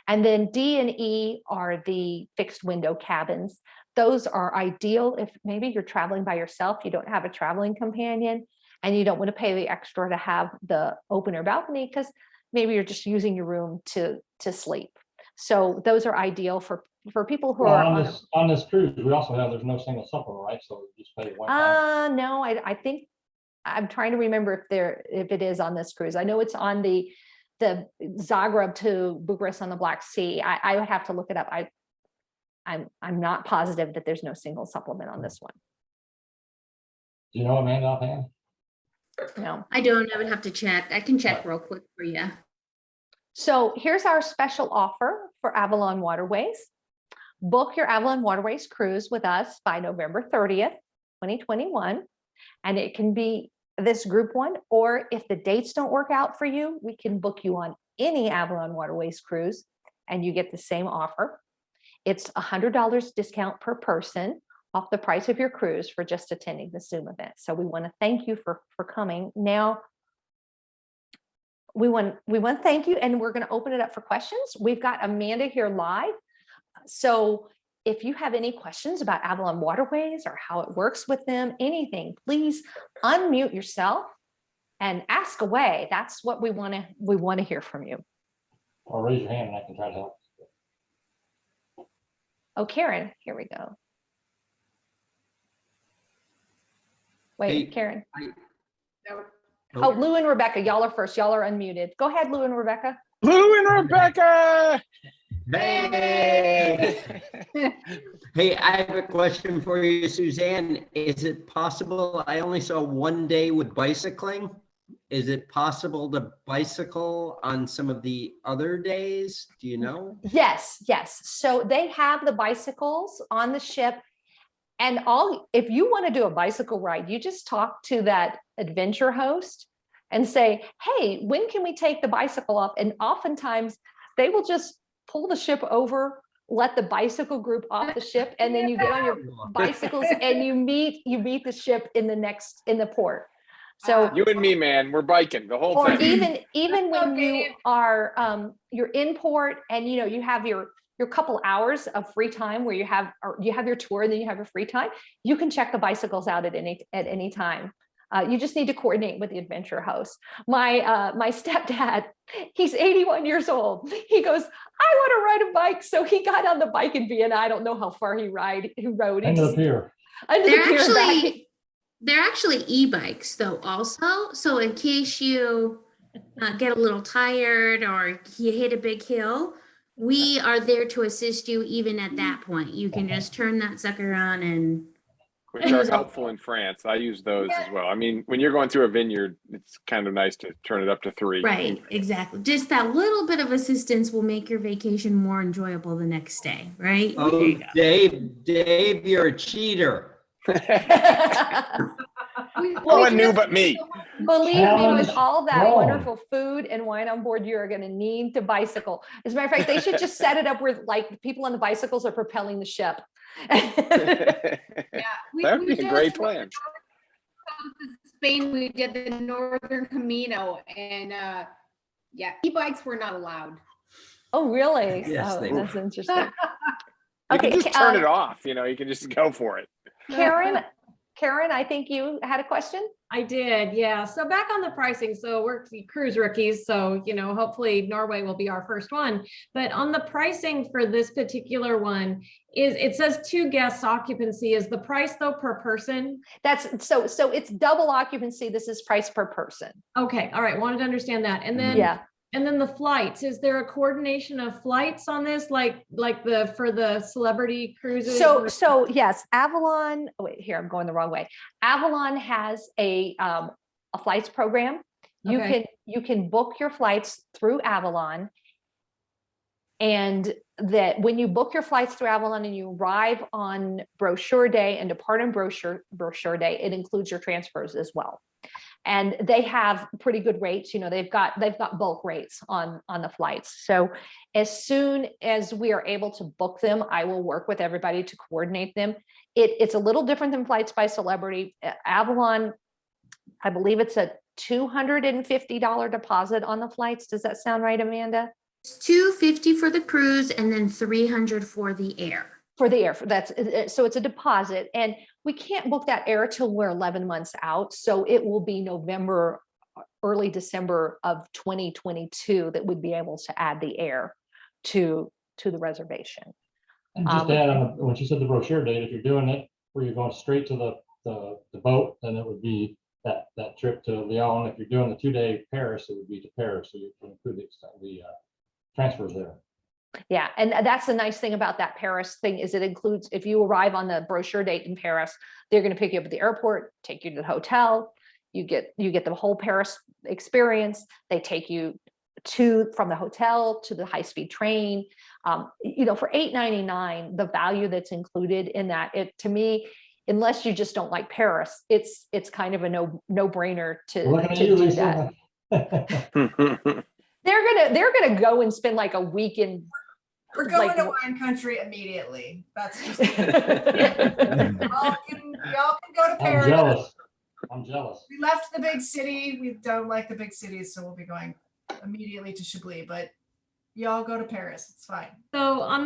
Speaker 1: And then D and E are the fixed window cabins. Those are ideal if maybe you're traveling by yourself, you don't have a traveling companion, and you don't want to pay the extra to have the open air balcony because maybe you're just using your room to sleep. So those are ideal for people who are
Speaker 5: on this cruise. We also have there's no single supplement, right? So you just pay one time.
Speaker 1: No, I think I'm trying to remember if it is on this cruise. I know it's on the Zagreb to Bucharest on the Black Sea. I would have to look it up. I'm not positive that there's no single supplement on this one.
Speaker 5: Do you know, Amanda, offhand?
Speaker 1: No.
Speaker 2: I don't. I would have to check. I can check real quick for you.
Speaker 1: So here's our special offer for Avalon Waterways. Book your Avalon Waterways cruise with us by November 30th, 2021. And it can be this group one, or if the dates don't work out for you, we can book you on any Avalon Waterways cruise and you get the same offer. It's $100 discount per person off the price of your cruise for just attending the Zoom event. So we want to thank you for coming. Now, we want to thank you, and we're going to open it up for questions. We've got Amanda here live. So if you have any questions about Avalon Waterways or how it works with them, anything, please unmute yourself and ask away. That's what we want to hear from you.
Speaker 5: Or raise your hand and I can try to help.
Speaker 1: Oh, Karen, here we go. Wait,
Speaker 8: Hey,
Speaker 1: Karen.
Speaker 8: Oh,
Speaker 1: Oh, Lou and Rebecca, y'all are first. Y'all are unmuted. Go ahead, Lou and Rebecca.
Speaker 3: Lou and Rebecca.
Speaker 8: Hey. Hey, I have a question for you, Suzanne. Is it possible, I only saw one day with bicycling. Is it possible to bicycle on some of the other days? Do you know?
Speaker 1: Yes. So they have the bicycles on the ship. And if you want to do a bicycle ride, you just talk to that adventure host and say, hey, when can we take the bicycle off? And oftentimes they will just pull the ship over, let the bicycle group off the ship, and then you get on your bicycles and you meet the ship in the port. So
Speaker 3: You and me, man, we're biking the whole
Speaker 1: or
Speaker 3: thing.
Speaker 1: even when you are you're in port and you have your couple hours of free time where you have your tour and then you have your free time, you can check the bicycles out at any time. You just need to coordinate with the adventure host. My stepdad, he's 81 years old. He goes, I want to ride a bike. So he got on the bike in Vienna. I don't know how far he rode.
Speaker 5: Under the pier.
Speaker 2: They're actually e-bikes though also. So in case you get a little tired or you hit a big hill, we are there to assist you even at that point. You can just turn that sucker on and
Speaker 3: Which are helpful in France. I use those as well. I mean, when you're going through a vineyard, it's kind of nice to turn it up to 3.
Speaker 2: right, exactly. Just that little bit of assistance will make your vacation more enjoyable the next day, right?
Speaker 8: Oh, Dave, you're a cheater.
Speaker 3: No one knew but me.
Speaker 1: Believe me, with
Speaker 5: Challenge
Speaker 1: all that
Speaker 5: wrong.
Speaker 1: wonderful food and wine on board, you're going to need to bicycle. As a matter of fact, they should just set it up where like the people on the bicycles are propelling the ship.
Speaker 4: Yeah,
Speaker 3: That'd be a great plan.
Speaker 9: Spain, we did the Northern Camino, and yeah, e-bikes were not allowed.
Speaker 1: Oh, really?
Speaker 8: Yes,
Speaker 1: Oh,
Speaker 8: they
Speaker 1: that's interesting.
Speaker 3: You
Speaker 1: Okay,
Speaker 3: can just turn it off, you know, you can just go for it.
Speaker 1: Karen, I think you had a question?
Speaker 10: I did, yeah. So back on the pricing, so we're cruise rookies, so hopefully Norway will be our first one. But on the pricing for this particular one, it says 2 guests occupancy. Is the price though per person?
Speaker 1: That's so it's double occupancy. This is price per person.
Speaker 10: Okay, all right. Wanted to understand that. And then
Speaker 1: Yeah.
Speaker 10: And then the flights, is there a coordination of flights on this, like for the celebrity cruises?
Speaker 1: So yes, Avalon, oh, wait, here, I'm going the wrong way. Avalon has a flights program.
Speaker 10: Okay.
Speaker 1: You can book your flights through Avalon. And that when you book your flights through Avalon and you arrive on brochure day and depart on brochure day, it includes your transfers as well. And they have pretty good rates. They've got bulk rates on the flights. So as soon as we are able to book them, I will work with everybody to coordinate them. It's a little different than Flights by Celebrity. Avalon, I believe it's a $250 deposit on the flights. Does that sound right, Amanda?
Speaker 2: It's $250 for the cruise and then $300 for the air.
Speaker 1: For the air, so it's a deposit, and we can't book that air till we're 11 months out. So it will be November, early December of 2022 that we'd be able to add the air to the reservation.
Speaker 5: And just to add on, when she said the brochure date, if you're doing it where you're going straight to the boat, then it would be that trip to Lyon. If you're doing the 2-day Paris, it would be to Paris. So you can include the transfers there.
Speaker 1: Yeah, and that's the nice thing about that Paris thing is it includes, if you arrive on the brochure date in Paris, they're going to pick you up at the airport, take you to the hotel. You get the whole Paris experience. They take you from the hotel to the high-speed train. For $8.99, the value that's included in that, to me, unless you just don't like Paris, it's kind of a no-brainer to do that. They're gonna go and spend like a week in.
Speaker 4: We're going to wine country immediately. That's just y'all can go to Paris.
Speaker 5: I'm jealous.
Speaker 4: We left the big city. We don't like the big cities, so we'll be going immediately to Chablis. But y'all go to Paris. It's fine.
Speaker 10: So on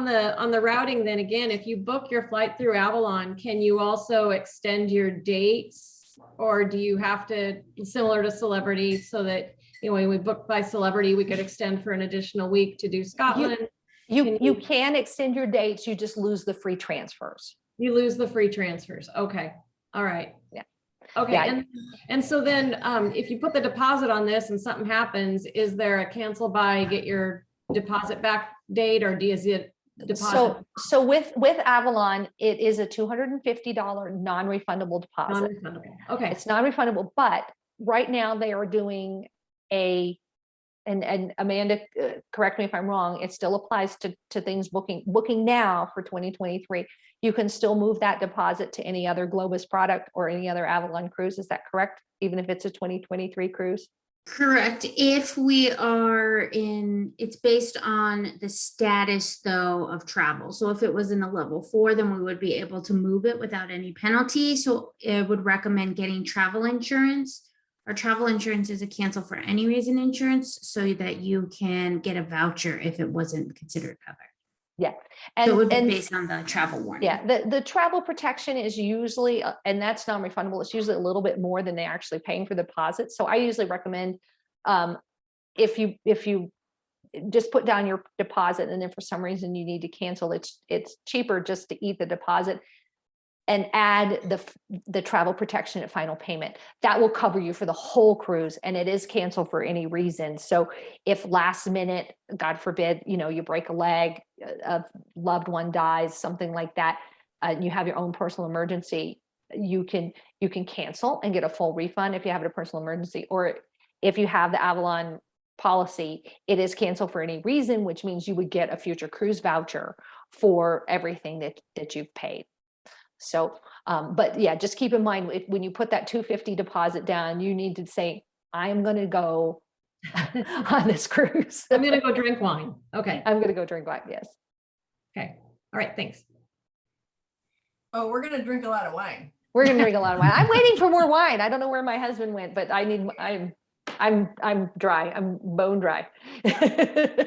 Speaker 10: the routing, then again, if you book your flight through Avalon, can you also extend your dates, or do you have to, similar to Celebrity, so that when we book by Celebrity, we could extend for an additional week to do Scotland?
Speaker 1: You can extend your dates. You just lose the free transfers.
Speaker 10: You lose the free transfers. Okay. All right.
Speaker 1: Yeah.
Speaker 10: Okay.
Speaker 1: Yeah.
Speaker 10: And so then if you put the deposit on this and something happens, is there a cancel by get your deposit back date, or is it deposit?
Speaker 1: So with Avalon, it is a $250 non-refundable deposit.
Speaker 10: Non-refundable. Okay.
Speaker 1: It's non-refundable, but right now they are doing and Amanda, correct me if I'm wrong, it still applies to things booking now for 2023. You can still move that deposit to any other Globus product or any other Avalon cruise. Is that correct? Even if it's a 2023 cruise?
Speaker 2: Correct. If we are it's based on the status though of travel. So if it was in a level 4, then we would be able to move it without any penalty. So I would recommend getting travel insurance. Our travel insurance is a cancel for any reason insurance, so that you can get a voucher if it wasn't considered covered.
Speaker 1: Yeah.
Speaker 2: So it would be based on the travel warning.
Speaker 1: Yeah, the travel protection is usually, and that's non-refundable, it's usually a little bit more than they're actually paying for the deposit. So I usually recommend if you just put down your deposit and then for some reason you need to cancel, it's cheaper just to eat the deposit and add the travel protection at final payment. That will cover you for the whole cruise, and it is canceled for any reason. So if last minute, God forbid, you break a leg, a loved one dies, something like that, you have your own personal emergency, you can cancel and get a full refund if you have a personal emergency. Or if you have the Avalon policy, it is canceled for any reason, which means you would get a future cruise voucher for everything that you've paid. So, but yeah, just keep in mind, when you put that $250 deposit down, you need to say, I am going to go on this cruise.
Speaker 10: I'm going to go drink wine. Okay.
Speaker 1: I'm going to go drink wine. Yes.
Speaker 10: Okay. All right. Thanks.
Speaker 4: Oh, we're going to drink a lot of wine.
Speaker 1: We're gonna drink a lot of wine. I'm waiting for more wine. I don't know where my husband went, but I'm dry. I'm bone dry.
Speaker 4: Yeah,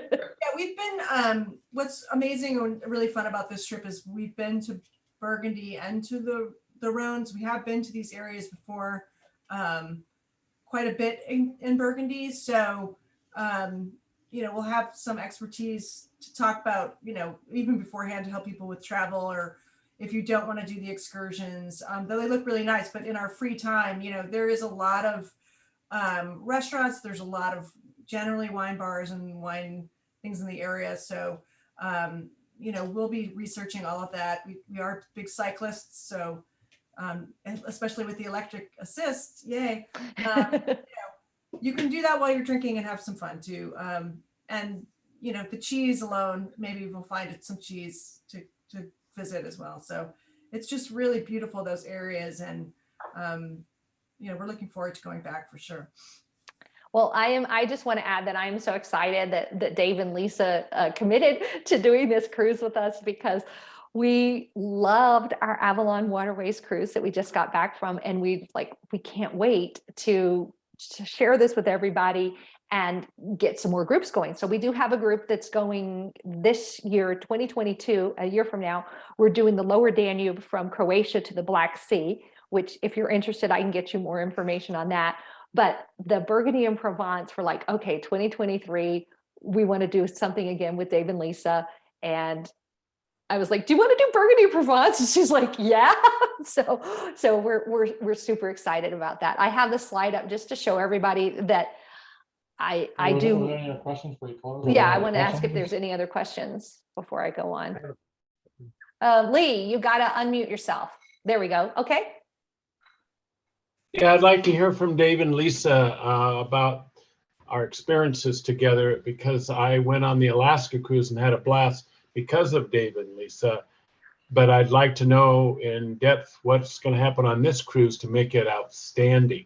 Speaker 4: we've been, what's amazing and really fun about this trip is we've been to Burgundy and to the Rhones. We have been to these areas before, quite a bit in Burgundy. So, we'll have some expertise to talk about, even beforehand to help people with travel, or if you don't want to do the excursions, though they look really nice, but in our free time, there is a lot of restaurants. There's a lot of generally wine bars and wine things in the area. So, we'll be researching all of that. We are big cyclists. So, and especially with the electric assist, yay. You can do that while you're drinking and have some fun too. And, the cheese alone, maybe we'll find some cheese to visit as well. So it's just really beautiful, those areas. And, we're looking forward to going back for sure.
Speaker 1: Well, I just want to add that I am so excited that Dave and Lisa committed to doing this cruise with us, because we loved our Avalon Waterways cruise that we just got back from. And we can't wait to share this with everybody and get some more groups going. So we do have a group that's going this year, 2022, a year from now. We're doing the lower Danube from Croatia to the Black Sea, which if you're interested, I can get you more information on that. But the Burgundy and Provence, we're like, okay, 2023, we want to do something again with Dave and Lisa. And I was like, do you want to do Burgundy and Provence? And she's like, yeah. So we're super excited about that. I have the slide up just to show everybody that I do.
Speaker 5: Are there any other questions for you, close?
Speaker 1: Yeah, I want to ask if there's any other questions before I go on. Lee, you got to unmute yourself. There we go. Okay.
Speaker 6: Yeah, I'd like to hear from Dave and Lisa about our experiences together, because I went on the Alaska cruise and had a blast because of Dave and Lisa. But I'd like to know in depth what's going to happen on this cruise to make it outstanding.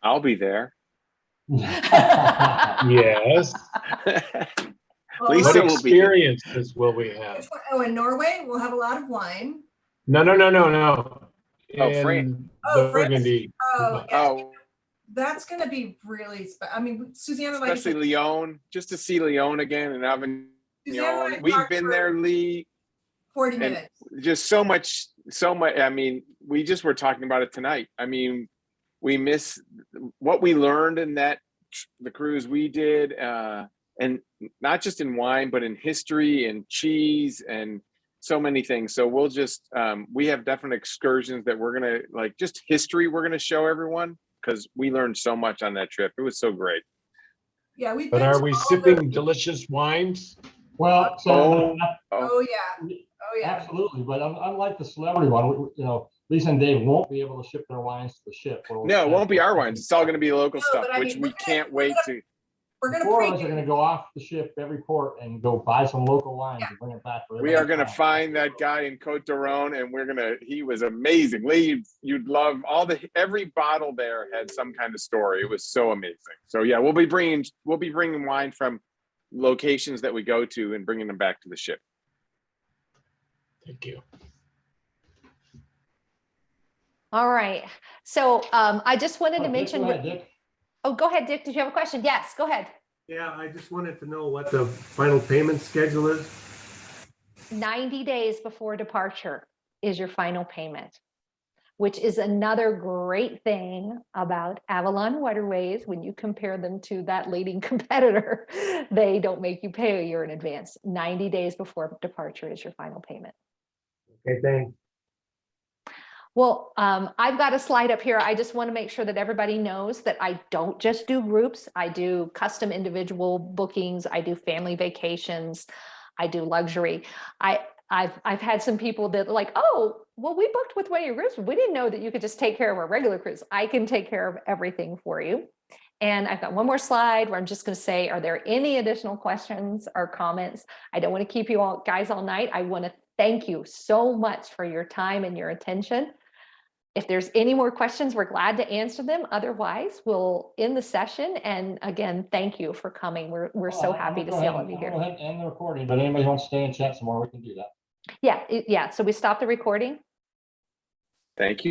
Speaker 3: I'll be there.
Speaker 6: Yes.
Speaker 4: Well,
Speaker 3: Lisa
Speaker 6: What
Speaker 3: will be there.
Speaker 6: experiences will we have?
Speaker 4: Oh, in Norway, we'll have a lot of wine.
Speaker 6: No.
Speaker 3: Oh,
Speaker 6: In
Speaker 3: France.
Speaker 4: Oh,
Speaker 6: the
Speaker 4: France.
Speaker 6: Burgundy.
Speaker 4: Oh, yeah.
Speaker 3: Oh,
Speaker 4: That's going to be really, Suzanne and I,
Speaker 3: especially Lyon, just to see Lyon again and Avignon.
Speaker 4: Suzanne and I
Speaker 3: We've
Speaker 4: talked
Speaker 3: been
Speaker 4: for
Speaker 3: there, Lee.
Speaker 4: 40
Speaker 3: And
Speaker 4: minutes.
Speaker 3: just so much. I mean, we just were talking about it tonight. I mean, we miss what we learned in the cruise we did, and not just in wine, but in history and cheese and so many things. So we'll just, we have definite excursions that we're going to just history. We're going to show everyone, because we learned so much on that trip. It was so great.
Speaker 4: Yeah, we've
Speaker 6: But
Speaker 4: been
Speaker 6: are
Speaker 4: to
Speaker 6: we
Speaker 4: all
Speaker 6: sipping delicious wines?
Speaker 5: Well, so
Speaker 3: Oh,
Speaker 4: Oh, yeah. Oh, yeah.
Speaker 5: absolutely, but unlike the celebrity one, Lisa and Dave won't be able to ship their wines to the ship.
Speaker 3: no, it won't be our wines. It's all going to be local
Speaker 4: No,
Speaker 3: stuff,
Speaker 4: but I
Speaker 3: which
Speaker 4: mean,
Speaker 3: we can't wait to.
Speaker 4: We're going to
Speaker 5: Four of us are
Speaker 4: pre
Speaker 5: going to go off the ship every port and go buy some local wines and bring it back. for
Speaker 3: We are going to
Speaker 5: everybody.
Speaker 3: find that guy in Côte d'Aron, and he was amazing. Lee, you'd love every bottle there had some kind of story. It was so amazing. So yeah, we'll be bringing wine from locations that we go to and bringing them back to the ship.
Speaker 6: Thank you.
Speaker 1: All right. So I just wanted to
Speaker 5: Dick,
Speaker 1: mention.
Speaker 5: go ahead, Dick.
Speaker 1: Oh, go ahead, Dick. Did you have a question? Yes, go ahead.
Speaker 11: Yeah, I just wanted to know what the final payment schedule is.
Speaker 1: 90 days before departure is your final payment, which is another great thing about Avalon Waterways. When you compare them to that leading competitor, they don't make you pay a year in advance. 90 days before departure is your final payment.
Speaker 11: Okay, thanks.
Speaker 1: Well, I've got a slide up here. I just want to make sure that everybody knows that I don't just do groups. I do custom individual bookings. I do family vacations. I do luxury. I've had some people that are like, oh, well, we booked with one of your groups. We didn't know that you could just take care of our regular cruise. I can take care of everything for you. And I've got one more slide where I'm just going to say, are there any additional questions or comments? I don't want to keep you all guys all night. I want to thank you so much for your time and your attention. If there's any more questions, we're glad to answer them. Otherwise, we'll end the session. And again, thank you for coming. We're so happy to see all of you here.
Speaker 5: Go ahead and end the recording, but anybody wants to stay and chat some more, we can do that.
Speaker 1: Yeah. So we stop the recording.
Speaker 3: Thank you.